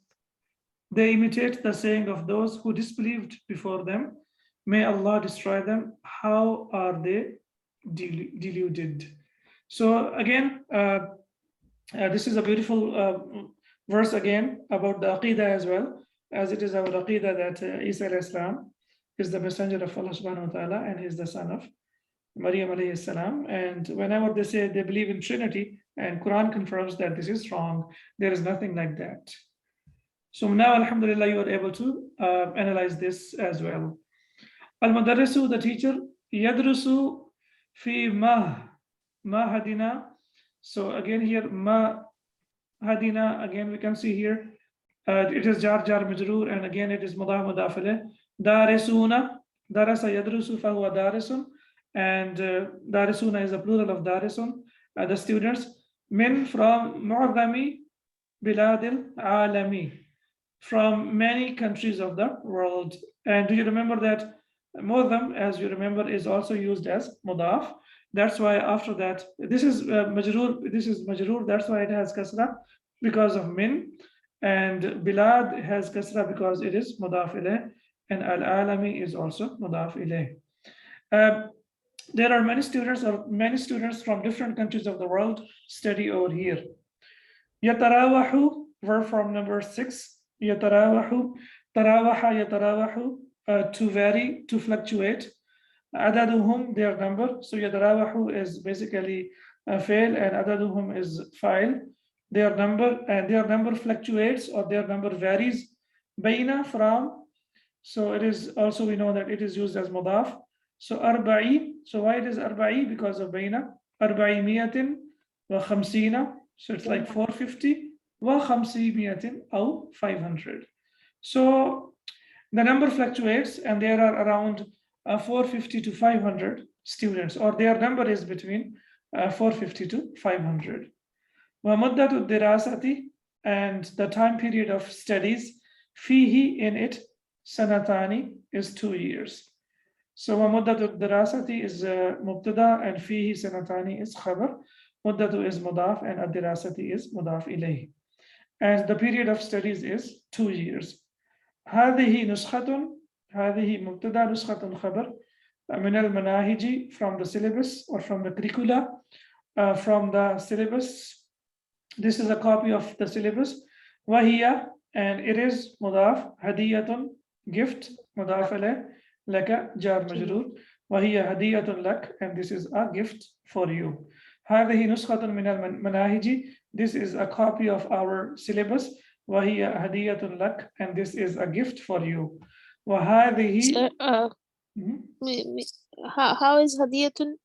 [SPEAKER 1] They imitate the saying of those who disbelieved before them. May Allah destroy them. How are they deluded? So again, this is a beautiful verse again about the Aqidah as well, as it is our Aqidah that Isa alayhi salam is the messenger of Allah subhanahu wa ta'ala, and he is the son of Maryam alayhi salam. And whenever they say they believe in Trinity, and Quran confirms that this is wrong, there is nothing like that. So now, alhamdulillah, you are able to analyze this as well. Al-Mudarrisu, the teacher, Yadrusu fi ma hadina. So again here, ma hadina, again we can see here, it is jar majroor, and again it is mudaf mudaf ilayh. Darisuna, darasa yadrusu fa huwa darisun, and darisuna is a plural of darisun, the students. Min from mu'adhami biladil alami, from many countries of the world. And do you remember that mu'adham, as you remember, is also used as mudaf? That's why after that, this is majroor, that's why it has kasra because of min, and bilad has kasra because it is mudaf ilayh, and al-alami is also mudaf ilayh. There are many students from different countries of the world study over here. Yatarawahu, verb from number 6. Yatarawahu, tarawaha yatarawahu, to vary, to fluctuate. Adaduhum, their number. So yatarawahu is basically a fail, and adaduhum is file. Their number fluctuates, or their number varies. Baina, from. So it is also, we know that it is used as mudaf. So arba'i, so why it is arba'i? Because of baina. Arba'i miyatin wa khamsina, so it's like 450, wa khamsi miyatin aw 500. So the number fluctuates, and there are around 450 to 500 students, or their number is between 450 to 500. Wa muddatu dirasati, and the time period of studies, fihi, in it, sanatani, is 2 years. So muddatu dirasati is mubtada, and fihi sanatani is khabar. Muddatu is mudaf, and ad-dirasati is mudaf ilayhi. And the period of studies is 2 years. هذه نسخة, هذه مبتدا, نسخة خبر, من المناهج, from the syllabus or from the curricula, from the syllabus. This is a copy of the syllabus. وهي, and it is mudaf, hadiyatun, gift, mudaf alayh, laka, jar majroor, وهي hadiyatun lak, and this is a gift for you. هذه نسخة من المناهج, this is a copy of our syllabus. وهي هدية لك, and this is a gift for you. وهذه.
[SPEAKER 4] Sir, how is hadiyatun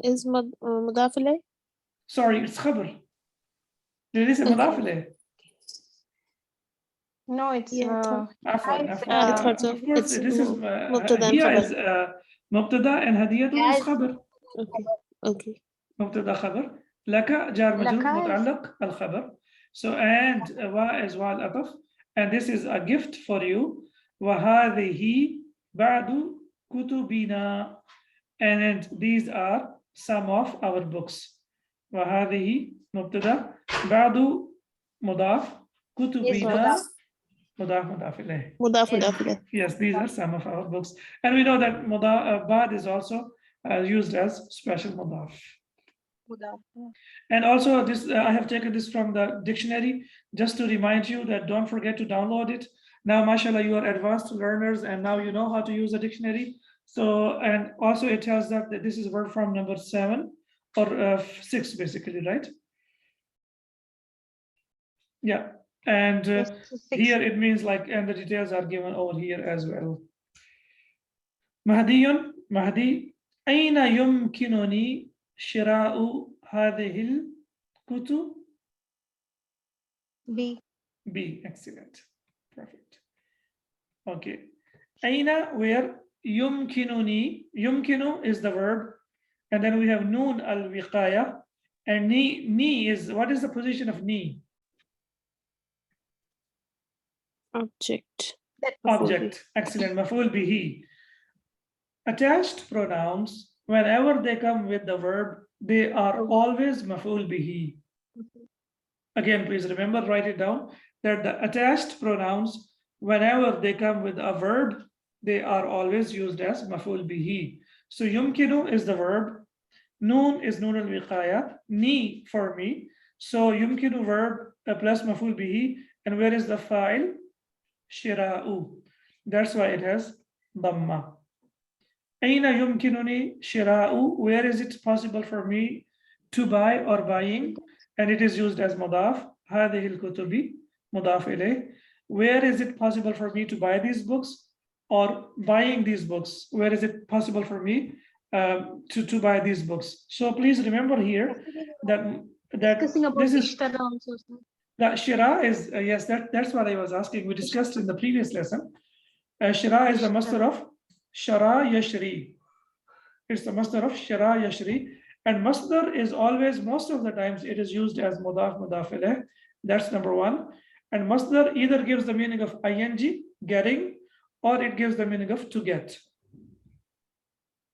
[SPEAKER 4] is mudaf ilayh?
[SPEAKER 1] Sorry, it's khabar. Did it say mudaf ilayh?
[SPEAKER 3] No, it's
[SPEAKER 1] Afwan.
[SPEAKER 4] It's
[SPEAKER 1] This is
[SPEAKER 4] mubtada and
[SPEAKER 1] here
[SPEAKER 4] khabar.
[SPEAKER 1] is mubtada, and hadiyatun is khabar.
[SPEAKER 4] Okay.
[SPEAKER 1] مبتدا خبر, لك جار مجرور متعلق الخبر. So and wa is wa al-ataf, and this is a gift for you. وهذه بعد كتبنا, and these are some of our books. وهذه مبتدا, بعد مضاف, كتبنا مضاف إليه.
[SPEAKER 4] مضاف.
[SPEAKER 1] Yes, these are some of our books, and we know that bad is also used as special mudaf. And also this, I have taken this from the dictionary, just to remind you that don't forget to download it. Now, mashallah, you are advanced learners and now you know how to use a dictionary. So, and also it tells that this is verb from number 7 or 6 basically, right? Yeah, and here it means like, and the details are given over here as well. Mahdi, أين يمكنني شراء هذه الكتب? B, excellent, perfect. Okay, أين, where, يمكنني, يمكن is the verb, and then we have nun al-wiqaya, and ni is, what is the position of ni?
[SPEAKER 4] Object.
[SPEAKER 1] Object, excellent, maf'ul bihi. Attached pronouns, whenever they come with the verb, they are always maf'ul bihi. Again, please remember, write it down, that the attached pronouns, whenever they come with a verb, they are always used as maf'ul bihi. So yumkinu is the verb, noon is noon al-wiqaya, ni for me. So yumkinu verb plus maf'ul bihi, and where is the fa'il? Shira'u. That's why it has dhamma. Aina yumkinuni shira'u, where is it possible for me to buy or buying? And it is used as mudaf. Hadhihi al-kutubi, mudaf ilayh. Where is it possible for me to buy these books or buying these books? Where is it possible for me to buy these books? So please remember here that this is that shira is yes, that's what I was asking. We discussed in the previous lesson. Shira is the masdar of shara yashri. It's the masdar of shara yashri, and masdar is always, most of the times, it is used as mudaf ilayh. That's number one. And masdar either gives the meaning of ing, getting, or it gives the meaning of to get.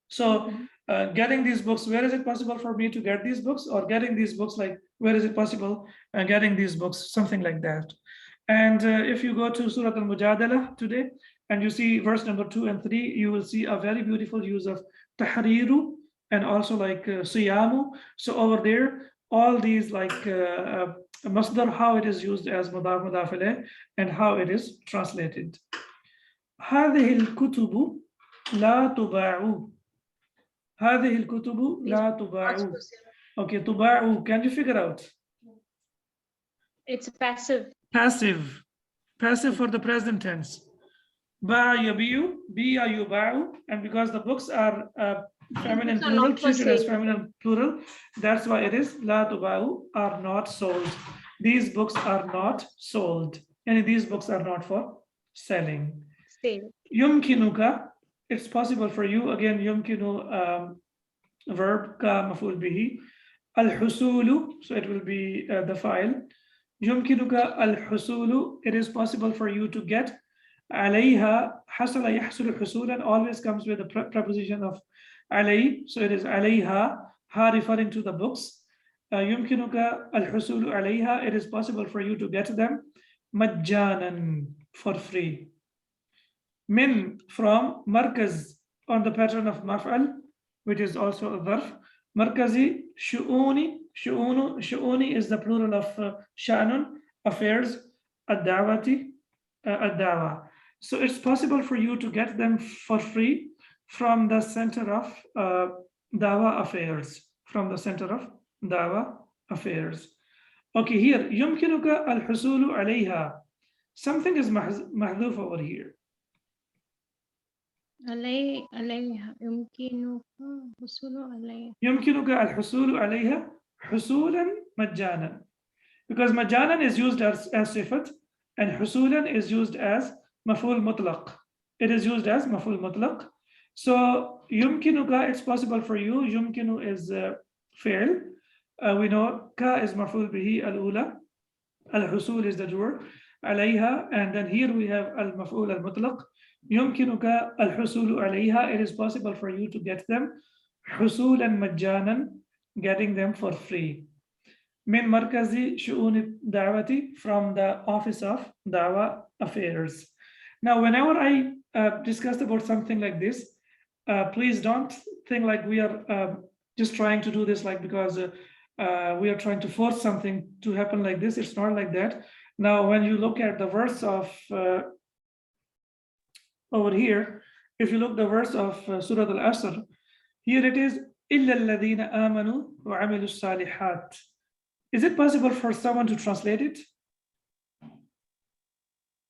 [SPEAKER 1] So getting these books, where is it possible for me to get these books? Or getting these books, like where is it possible getting these books, something like that. And if you go to Surah Al-Mujadalah today and you see verse number 2 and 3, you will see a very beautiful use of tahriru and also like siyamu. So over there, all these like masdar, how it is used as mudaf ilayh and how it is translated. هذه الكتب لا تباع. هذه الكتب لا تباع. Okay, تباع, can you figure out?
[SPEAKER 3] It's passive.
[SPEAKER 1] Passive. Passive for the present tense. Ba yabiu, biya yuba'u, and because the books are feminine plural, treated as feminine plural, that's why it is la tuba'u, are not sold. These books are not sold. And these books are not for selling. Yumkinuka, it's possible for you. Again, yumkinu verb ka maf'ul bihi. Al-husulu, so it will be the fa'il. Yumkinuka al-husulu, it is possible for you to get. Alayha, hasala yahsulu husulan, always comes with the preposition of alay. So it is alayha, ha referring to the books. Yumkinuka al-husulu alayha, it is possible for you to get them. Majjanan, for free. Min, from, markaz, on the pattern of maf'al, which is also a dharf. Markazi, shu'uni, shu'uni is the plural of sha'nun, affairs, ad-da'wati, ad-da'wa. So it's possible for you to get them for free from the center of da'wa affairs, from the center of da'wa affairs. Okay, here, yumkinuka al-husulu alayha. Something is mahdhuf over here.
[SPEAKER 3] عليها يمكنك الحصول عليها.
[SPEAKER 1] يمكنك الحصول عليها حصولا مجانا. Because majanan is used as sifat and husulan is used as maf'ul mutlaq. It is used as maf'ul mutlaq. So yumkinuka, it's possible for you. Yumkinu is fi'l. We know ka is maf'ul bihi al-ula. Al-husul is the dur. Alayha, and then here we have al-maf'ul al-mutlaq. Yumkinuka al-husulu alayha, it is possible for you to get them. Husulan majjanan, getting them for free. Min markazi shu'un da'wati, from the office of da'wa affairs. Now, whenever I discussed about something like this, please don't think like we are just trying to do this like because we are trying to force something to happen like this. It's not like that. Now, when you look at the verse of over here, if you look the verse of Surah Al-Asr, here it is, إِلَّا الَّذِينَ آمَنُوا وَعَمِلُوا الصَّالِحَاتِ. Is it possible for someone to translate it?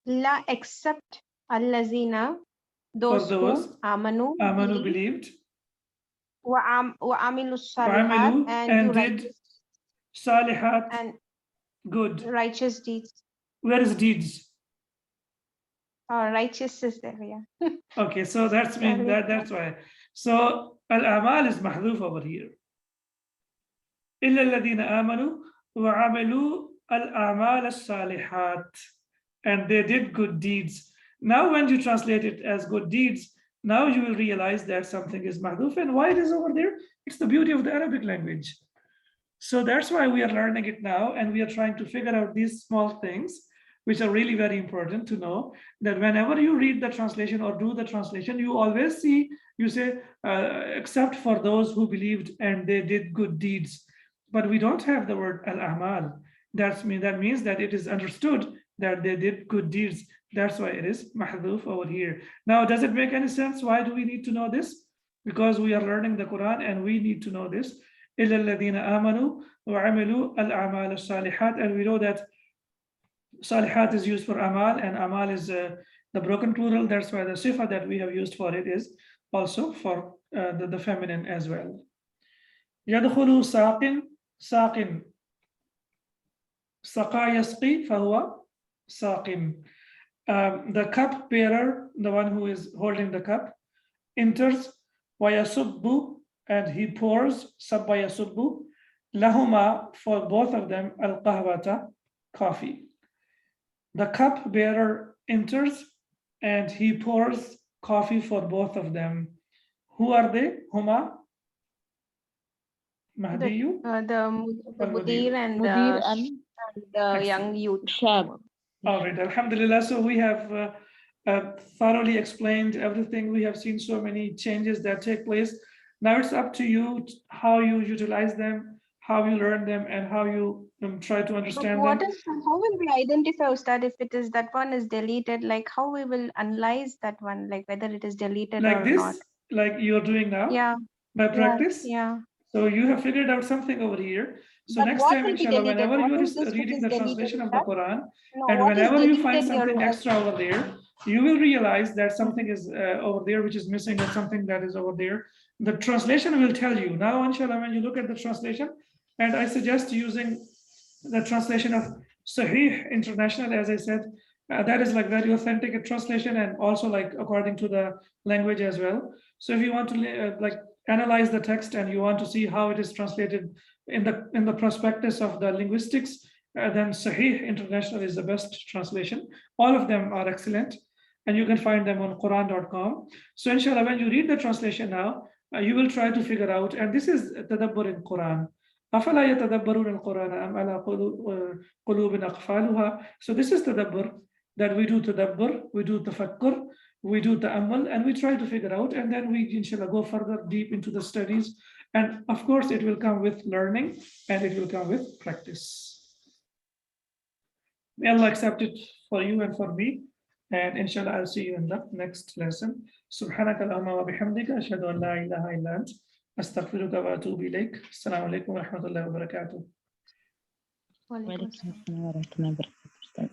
[SPEAKER 3] La except allazina, those
[SPEAKER 1] those
[SPEAKER 3] who amanu,
[SPEAKER 1] Amanu believed,
[SPEAKER 3] wa amilu
[SPEAKER 1] وَعَمِلُوا
[SPEAKER 3] salihat, and
[SPEAKER 1] and
[SPEAKER 3] do
[SPEAKER 1] did salihat,
[SPEAKER 3] and
[SPEAKER 1] good.
[SPEAKER 3] righteous deeds.
[SPEAKER 1] Where is deeds?
[SPEAKER 3] Righteous is there, yeah.
[SPEAKER 1] Okay, so that's mean that's why. So al-amal is mahdhuf over here. إِلَّا الَّذِينَ آمَنُوا وَعَمِلُوا الْأَعْمَالَ الصَّالِحَاتِ, and they did good deeds. Now when you translate it as good deeds, now you will realize that something is mahdhuf, and why it is over there? It's the beauty of the Arabic language. So that's why we are learning it now, and we are trying to figure out these small things, which are really very important to know, that whenever you read the translation or do the translation, you always see, you say, except for those who believed and they did good deeds. But we don't have the word al-amal. That means that it is understood that they did good deeds. That's why it is mahdhuf over here. Now, does it make any sense? Why do we need to know this? Because we are learning the Quran and we need to know this. إِلَّا الَّذِينَ آمَنُوا وَعَمِلُوا الْأَعْمَالَ الصَّالِحَاتِ, and we know that salihat is used for amal, and amal is the broken plural. That's why the sifa that we have used for it is also for the feminine as well. يدخل ساق ساق سقى يسقي فهو ساق. The cup bearer, the one who is holding the cup, enters ويصب, and he pours صب يصب لهما, for both of them, القهوة, coffee. The cup bearer enters and he pours coffee for both of them. Who are they? Huma? Mahdiyu?
[SPEAKER 3] The mudir and
[SPEAKER 2] مدير
[SPEAKER 3] the young youth.
[SPEAKER 2] الشاب.
[SPEAKER 1] All right, alhamdulillah. So we have thoroughly explained everything. We have seen so many changes that take place. Now it's up to you how you utilize them, how you learn them, and how you try to
[SPEAKER 3] But
[SPEAKER 1] understand
[SPEAKER 3] what
[SPEAKER 1] them.
[SPEAKER 3] is, how will we identify, Ustad, if it is that one is deleted? Like how we will analyze that one, like whether it is deleted
[SPEAKER 1] Like
[SPEAKER 3] or
[SPEAKER 1] this,
[SPEAKER 3] not?
[SPEAKER 1] like you're doing now,
[SPEAKER 3] Yeah.
[SPEAKER 1] by practice.
[SPEAKER 3] Yeah.
[SPEAKER 1] So you have figured out something over here. So
[SPEAKER 3] But
[SPEAKER 1] next
[SPEAKER 3] what
[SPEAKER 1] time,
[SPEAKER 3] will be
[SPEAKER 1] inshallah,
[SPEAKER 3] deleted?
[SPEAKER 1] whenever
[SPEAKER 3] What
[SPEAKER 1] you
[SPEAKER 3] is this
[SPEAKER 1] are
[SPEAKER 3] which
[SPEAKER 1] reading
[SPEAKER 3] is
[SPEAKER 1] the
[SPEAKER 3] deleted,
[SPEAKER 1] translation of the
[SPEAKER 3] Ustad?
[SPEAKER 1] Quran,
[SPEAKER 3] No,
[SPEAKER 1] and
[SPEAKER 3] what is
[SPEAKER 1] whenever you
[SPEAKER 3] deleted
[SPEAKER 1] find
[SPEAKER 3] here?
[SPEAKER 1] something extra over there, you will realize that something is over there which is missing, or something that is over there. The translation will tell you. Now, inshallah, when you look at the translation, and I suggest using the translation of Sahih International, as I said, that is like very authentic a translation, and also like according to the language as well. So if you want to like analyze the text and you want to see how it is translated in the prospectus of the linguistics, then Sahih International is the best translation. All of them are excellent, and you can find them on Quran.com. So inshallah, when you read the translation now, you will try to figure out, and this is tadabbur in Quran. أَفَلَا يَتَدَبَّرُونَ الْقُرْآنَ أَمْ عَلَى قُلُوبٍ أَقْفَالُهَا. So this is tadabbur, that we do tadabbur, we do tafakkur, we do ta'ammal, and we try to figure out, and then we inshallah go further deep into the studies. And of course, it will come with learning, and it will come with practice. May Allah accept it for you and for me. And inshallah, I'll see you in the next lesson. Subhanaka Allahumma wa bihamdika, ashhadu an la ilaha illa ant, astaghfiruka wa atubu ilayk. Assalamu alaikum wa rahmatullahi wa barakatuh.
[SPEAKER 3] Walaikum
[SPEAKER 2] وعليكم السلام ورحمة الله وبركاته.